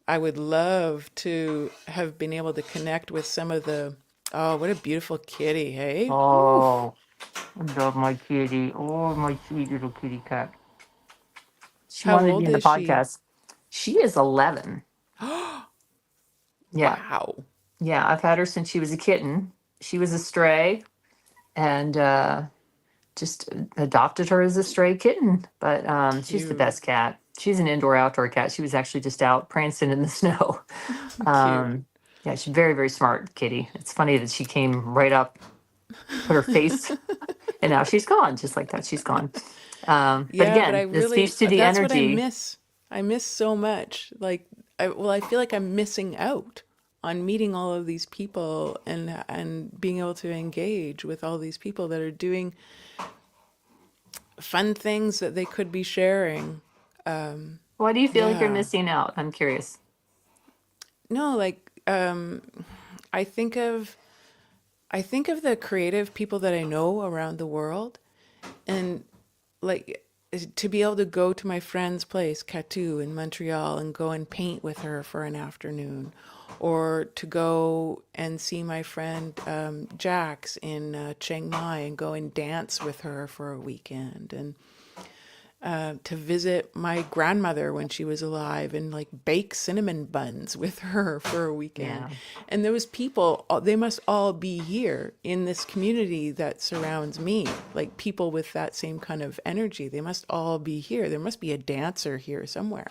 I would love to have been able to connect with some of the, oh, what a beautiful kitty, hey? Ooh, Oh, I love my kitty. Oh, my sweet little kitty cat. She how wanted to be old in the is she? podcast. She is 11. Yeah. Wow. Yeah. I've had her since she was a kitten. She was a stray and just adopted her as a stray kitten. But she's the Cute. best cat. She's an indoor outdoor cat. She was actually just out prancing in the snow. Cute. Yeah, she's very, very smart kitty. It's funny that she came right up, put her face, and now she's gone. Just like that, she's gone. But Yeah, but again, this speaks to the that's what I energy. miss. I miss so much. Like, I feel like I'm missing out on meeting all of these people and being able to engage with all these people that are doing fun things that they could be sharing. Why do you feel like you're Yeah. missing out? I'm curious. No, like I think of I think of the creative people that I know around the world and like to be able to go to my friend's place, Katu in Montreal, and go and paint with her for an afternoon, or to go and see my friend Jax in Chiang Mai and go and dance with her for a weekend, and to visit my grandmother when she was alive and like bake cinnamon buns with her for a weekend. Yeah. And those people, they must all be here in this community that surrounds me, like people with that same kind of energy. They must all be here. There must be a dancer here somewhere.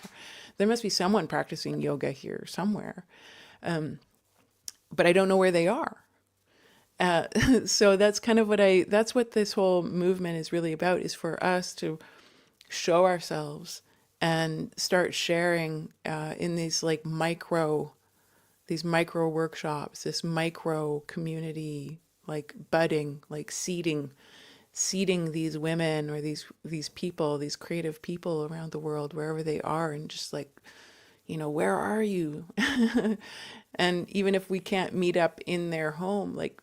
There must be someone practicing yoga here somewhere. But I don't know where they are. So that's kind of that's what this whole movement is really about, is for us to show ourselves and start sharing in these micro workshops, this micro community, like budding, like seeding these women or these people, these creative people around the world, wherever they are, and just like, where are you? And even if we can't meet up in their home, like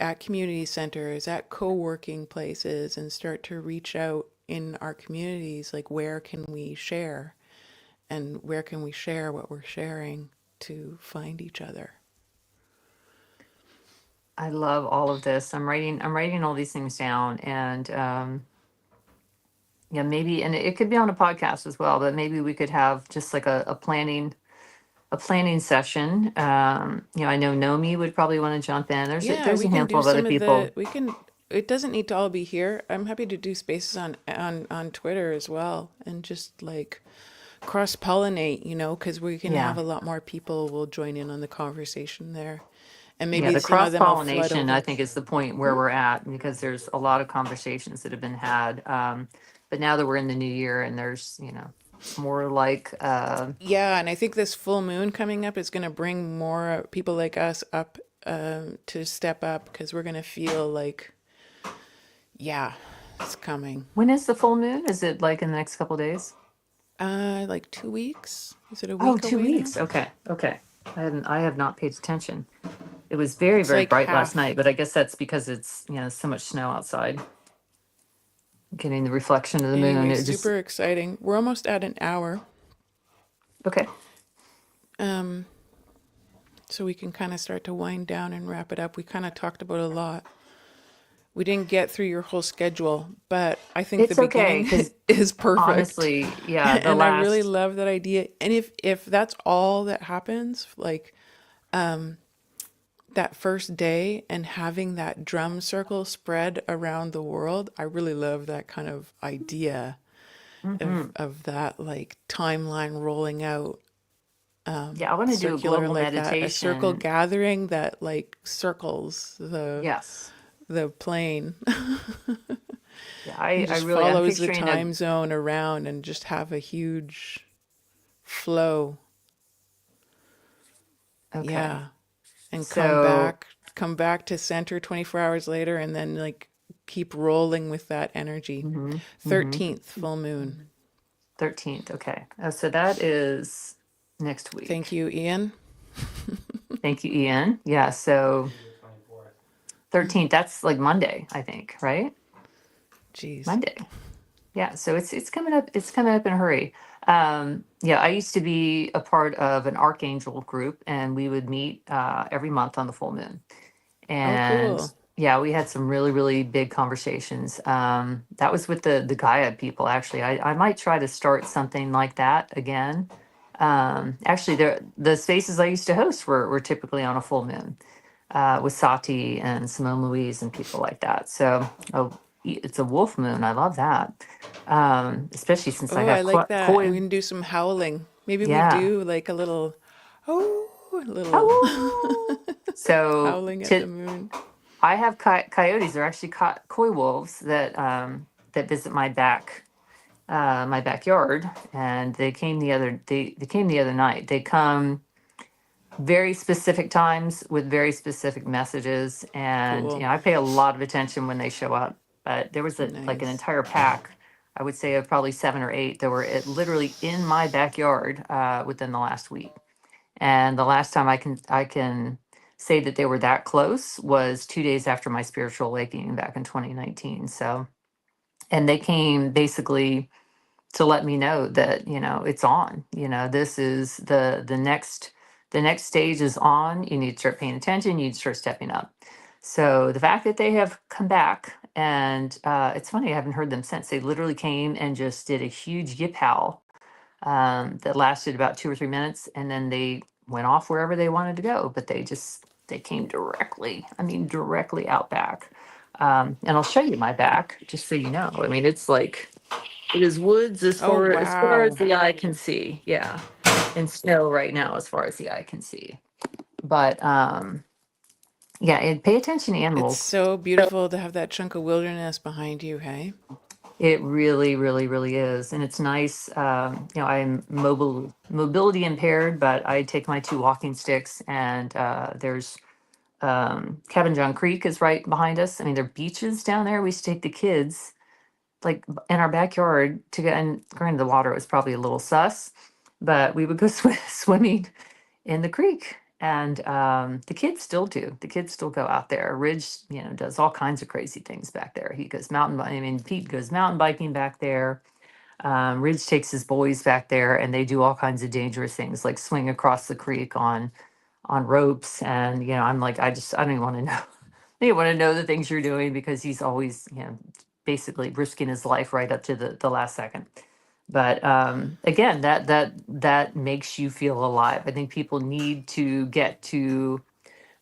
at community centers, at co-working places, and start to reach out in our communities, like where can we share, and where can we share what we're sharing to find each other. I love all of this. I'm writing all these things down, and yeah, maybe, and it could be on a podcast as well, but maybe we could have just like a planning session. I know Nomi would probably want to jump in. There's a, Yeah, there's we a can handful do of other some of people. it doesn't need to all be here. I'm happy to do spaces on Twitter as well, and just like cross pollinate, because we can have Yeah. a lot more people will join in on the conversation there. And Yeah, maybe the some of cross them will flood pollination, I over. think, is the point where we're at, because there's a lot of conversations that have been had. But now that we're in the new year, and there's, more like, Yeah, and I think this full moon coming up is going to bring more people like us up to step up, because we're going to feel like, yeah, it's coming. when is the full moon? Is it like in the next couple of days? Like 2 weeks? Is it a Oh, week two away now? weeks. Okay. Okay. I have not paid attention. It was very, It's very like bright last night, half. but I guess that's because it's, so much snow outside. Getting the reflection of the moon. Anyway, It just, super exciting. We're almost at an hour. okay. Um, so we can kind of start to wind down and wrap it up. We kind of talked about a lot. We didn't get through your whole schedule, but I think the It's okay, beginning because is perfect. honestly, yeah, the And I really last, love that idea. And if that's all that happens, like that first day and having that drum circle spread around the world, I really love that kind of idea hmm of that like timeline rolling out, yeah, I want to do a circular global like that, a circle meditation. gathering that like circles Yes. the plane Yeah, and I just really, I'm follows the picturing a, time zone around and just have a huge flow. okay. Yeah. And So, come back to center 24 hours later, and then like keep rolling with that energy. hmm hmm 13th full moon. 13th. Okay. So that is next Thank week. you, Ian. Thank you, Ian. Yeah. So Tuesday 24th. 13th, that's like Monday, I think, right? Jeez. Monday. Yeah, so it's coming up. It's coming up in a hurry. Yeah, I used to be a part of an archangel group, and we would meet every month on the full moon. Oh, And cool. yeah, we had some really, really big conversations. That was with the Gaia people. Actually, I might try to start something like that again. Actually, the spaces I used to host were typically on a full moon, with Sati and Simone Louise and people like that. So, oh, it's a wolf moon. I love that. Especially since I Oh, I have like that. And we koi. can do some howling. Maybe we Yeah. do like a little, oh, a little Oh. So howling at the to moon. I have coyotes. They're actually koi wolves that visit my backyard, and they came the other night. They come very specific times with very specific messages, and Cool. I pay a lot of attention when they show up. But there was like an Nice. entire pack, I would say, of probably 7 or 8 that were literally in my backyard within the last week. And the last time I can say that they were that close was 2 days after my spiritual awakening back in 2019. So, and they came basically to let me know that it's on. This is the next stage is on. You need to start paying attention. You need to start stepping up. So the fact that they have come back And it's funny, I haven't heard them since. They literally came and just did a huge yip howl that lasted about 2 or 3 minutes, and then they went off wherever they wanted to go. But they came directly, I mean, directly out back. And I'll show you my back just so you know. I mean, it's like it is woods Oh, as far as wow. the eye can see. Yeah, and snow right now as far as the eye can see. But yeah, and pay attention to It's animals. so beautiful to have that chunk of wilderness behind you, hey? It really, really, really is, and it's nice. I'm mobility impaired, but I take my two walking sticks, and there's Cabin John Creek is right behind us. I mean, there are beaches down there. We used to take the kids like in our backyard to get. And granted, the water was probably a little sus, but we would go swimming in the creek. And the kids still do. The kids still go out there. Ridge, does all kinds of crazy things back there. He goes I mean, Pete goes mountain biking back there. Ridge takes his boys back there, and they do all kinds of dangerous things, like swing across the creek on ropes. And I'm like, I don't even want to know. I don't want to know the things you're doing, because he's always, basically risking his life right up to the last second. But again, that makes you feel alive. I think people need to get to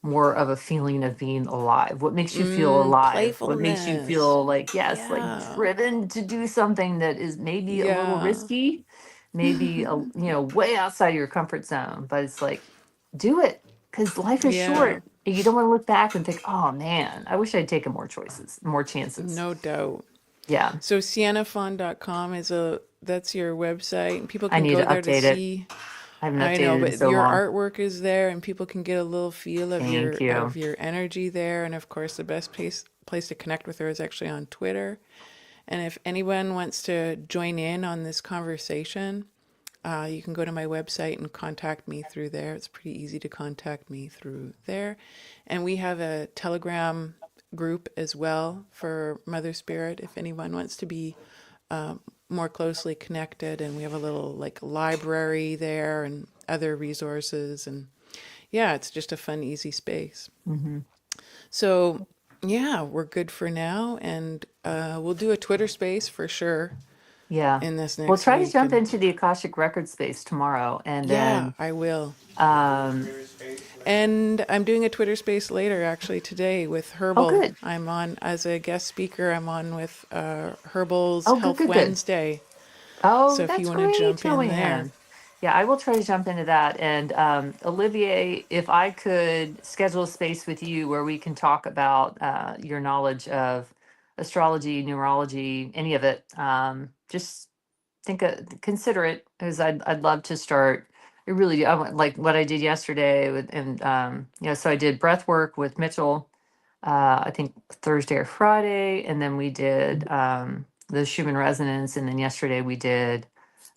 more of a feeling of being alive. What makes you feel alive? What makes you Playfulness. feel like, yes, like Yeah. driven to do something that is maybe a little Yeah. risky, maybe way outside your comfort zone, but it's like, do it, because life is Yeah. short. And you don't want to look back and think, oh man, I wish I'd taken more choices, more chances. No doubt. Yeah, So siennafun.com is that's your website, and people I can need to go there to update it. see. I haven't I know, updated in but so your long. artwork is there, and people can get a little feel of Thank of you. your energy there. And of course, the best place to connect with her is actually on Twitter. And if anyone wants to join in on this conversation, you can go to my website and contact me through there. It's pretty easy to contact me through there. And we have a Telegram group as well for Mother Spirit if anyone wants to be more closely connected. And we have a little like library there and other resources. And yeah, it's just a fun, easy space. Hmm. So yeah, we're good for now. And we'll do a Twitter space for sure Yeah. in this We'll next try to week. jump And into the Akashic Record space tomorrow. And yeah, then, I will. um, And I'm doing a Twitter space later, actually, today with oh, Herbal. good. I'm on as a guest speaker. I'm on with Herbal's Oh, good, Health good, good. Wednesday. Oh, So if you that's want to great, jump in there, Joanne. Yeah, I will try to jump into that. And Olivier, if I could schedule a space with you where we can talk about your knowledge of astrology, numerology, any of it, just consider it, because I'd love to start. I really do. I want, like what I did yesterday and so I did breath work with Mitchell, I think Thursday or Friday, and then we did the Schumann resonance, and then yesterday we did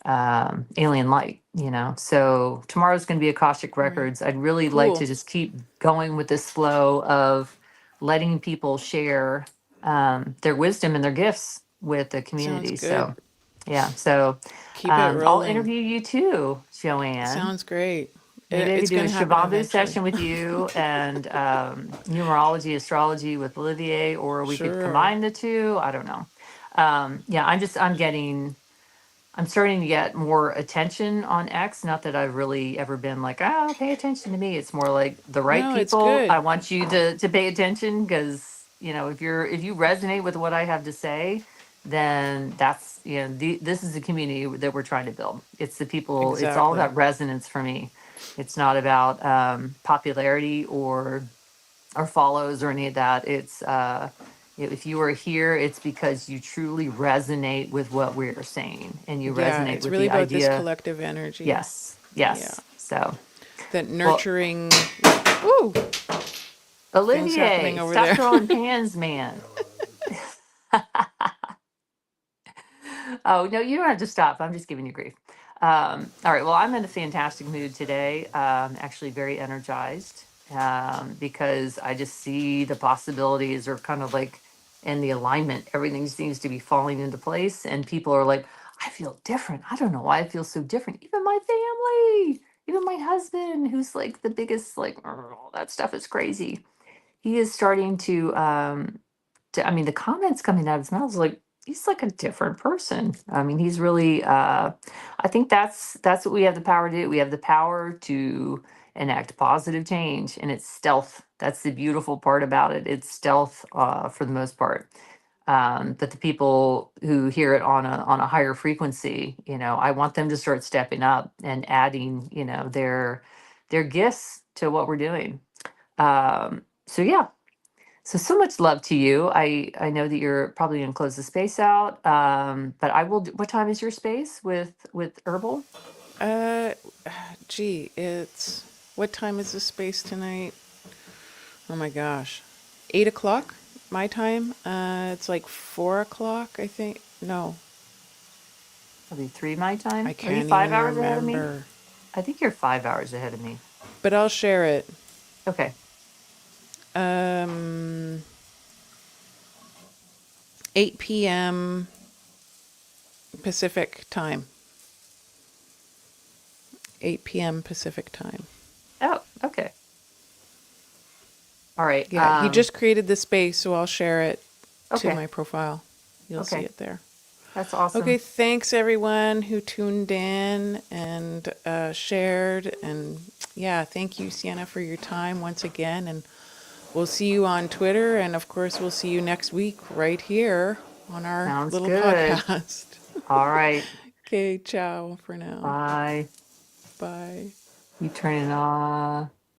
Alien Light. So tomorrow's going to be Akashic right? Records. I'd really like to Cool. just keep going with this flow of letting people share their wisdom and their gifts with the Sounds community. good. So yeah, so Keep it I'll rolling. interview you too, Joanne. Sounds great. Maybe I could It's do going a to happen Shavambu eventually. session with you and numerology, astrology with Olivier, or we could Sure. combine the two. I don't know. Yeah, I'm starting to get more attention on X. Not that I've really ever been like, oh, pay attention to me. It's more like the right No, it's people. I good. want you to pay attention, because if you resonate with what I have to say, then that's this is the community that we're trying to build. It's the people. It's all Exactly. about resonance for me. It's not about popularity or follows or any of that. It's if you are here, it's because you truly resonate with what we're saying, and you Yeah, resonate it's with really the about this idea. collective energy. Yes, Yeah. yes. So, That well, nurturing. Ooh, things happening Olivier, over stop there. throwing pans, man. Oh, no, you don't have to stop. I'm just giving you grief. All right. Well, I'm in a fantastic mood today. Actually, very energized because I just see the possibilities are kind of like in the alignment. Everything seems to be falling into place, and people are like, I feel different. I don't know why I feel so different. Even my family, even my husband, who's like the biggest, like, all that stuff is crazy. He is starting I mean, the comments coming out of his mouth was like, he's like a different person. I mean, he's really, I think that's what we have the power to do. We have the power to enact positive change, and it's stealth. That's the beautiful part about it. It's stealth, for the most part. But the people who hear it on a higher frequency, I want them to start stepping up and adding, their gifts to what we're doing. So yeah, so much love to you. I know that you're probably gonna close the space out, but I will. What time is your space with herbal? Uh, Gee, it's what time is the space tonight? Oh my gosh, 8 o'clock my time. It's like 4 o'clock, I think. No, Probably three my I time. Are you can't five even hours ahead of me? remember. I think you're 5 hours ahead of me. But I'll share it. Okay. Um, 8 p.m. Pacific time. 8 p.m. Pacific time. Oh, okay. All right. Yeah, he just created the space, so I'll share it to Okay. my profile. You'll see Okay. it there. That's Okay, awesome. thanks everyone who tuned in and shared. And yeah, thank you, Sienna, for your time once again. And we'll see you on Twitter. And of course, we'll see you next week right here on our Sounds little good. podcast. All right. Okay, ciao for now. Bye. Bye. You turning off.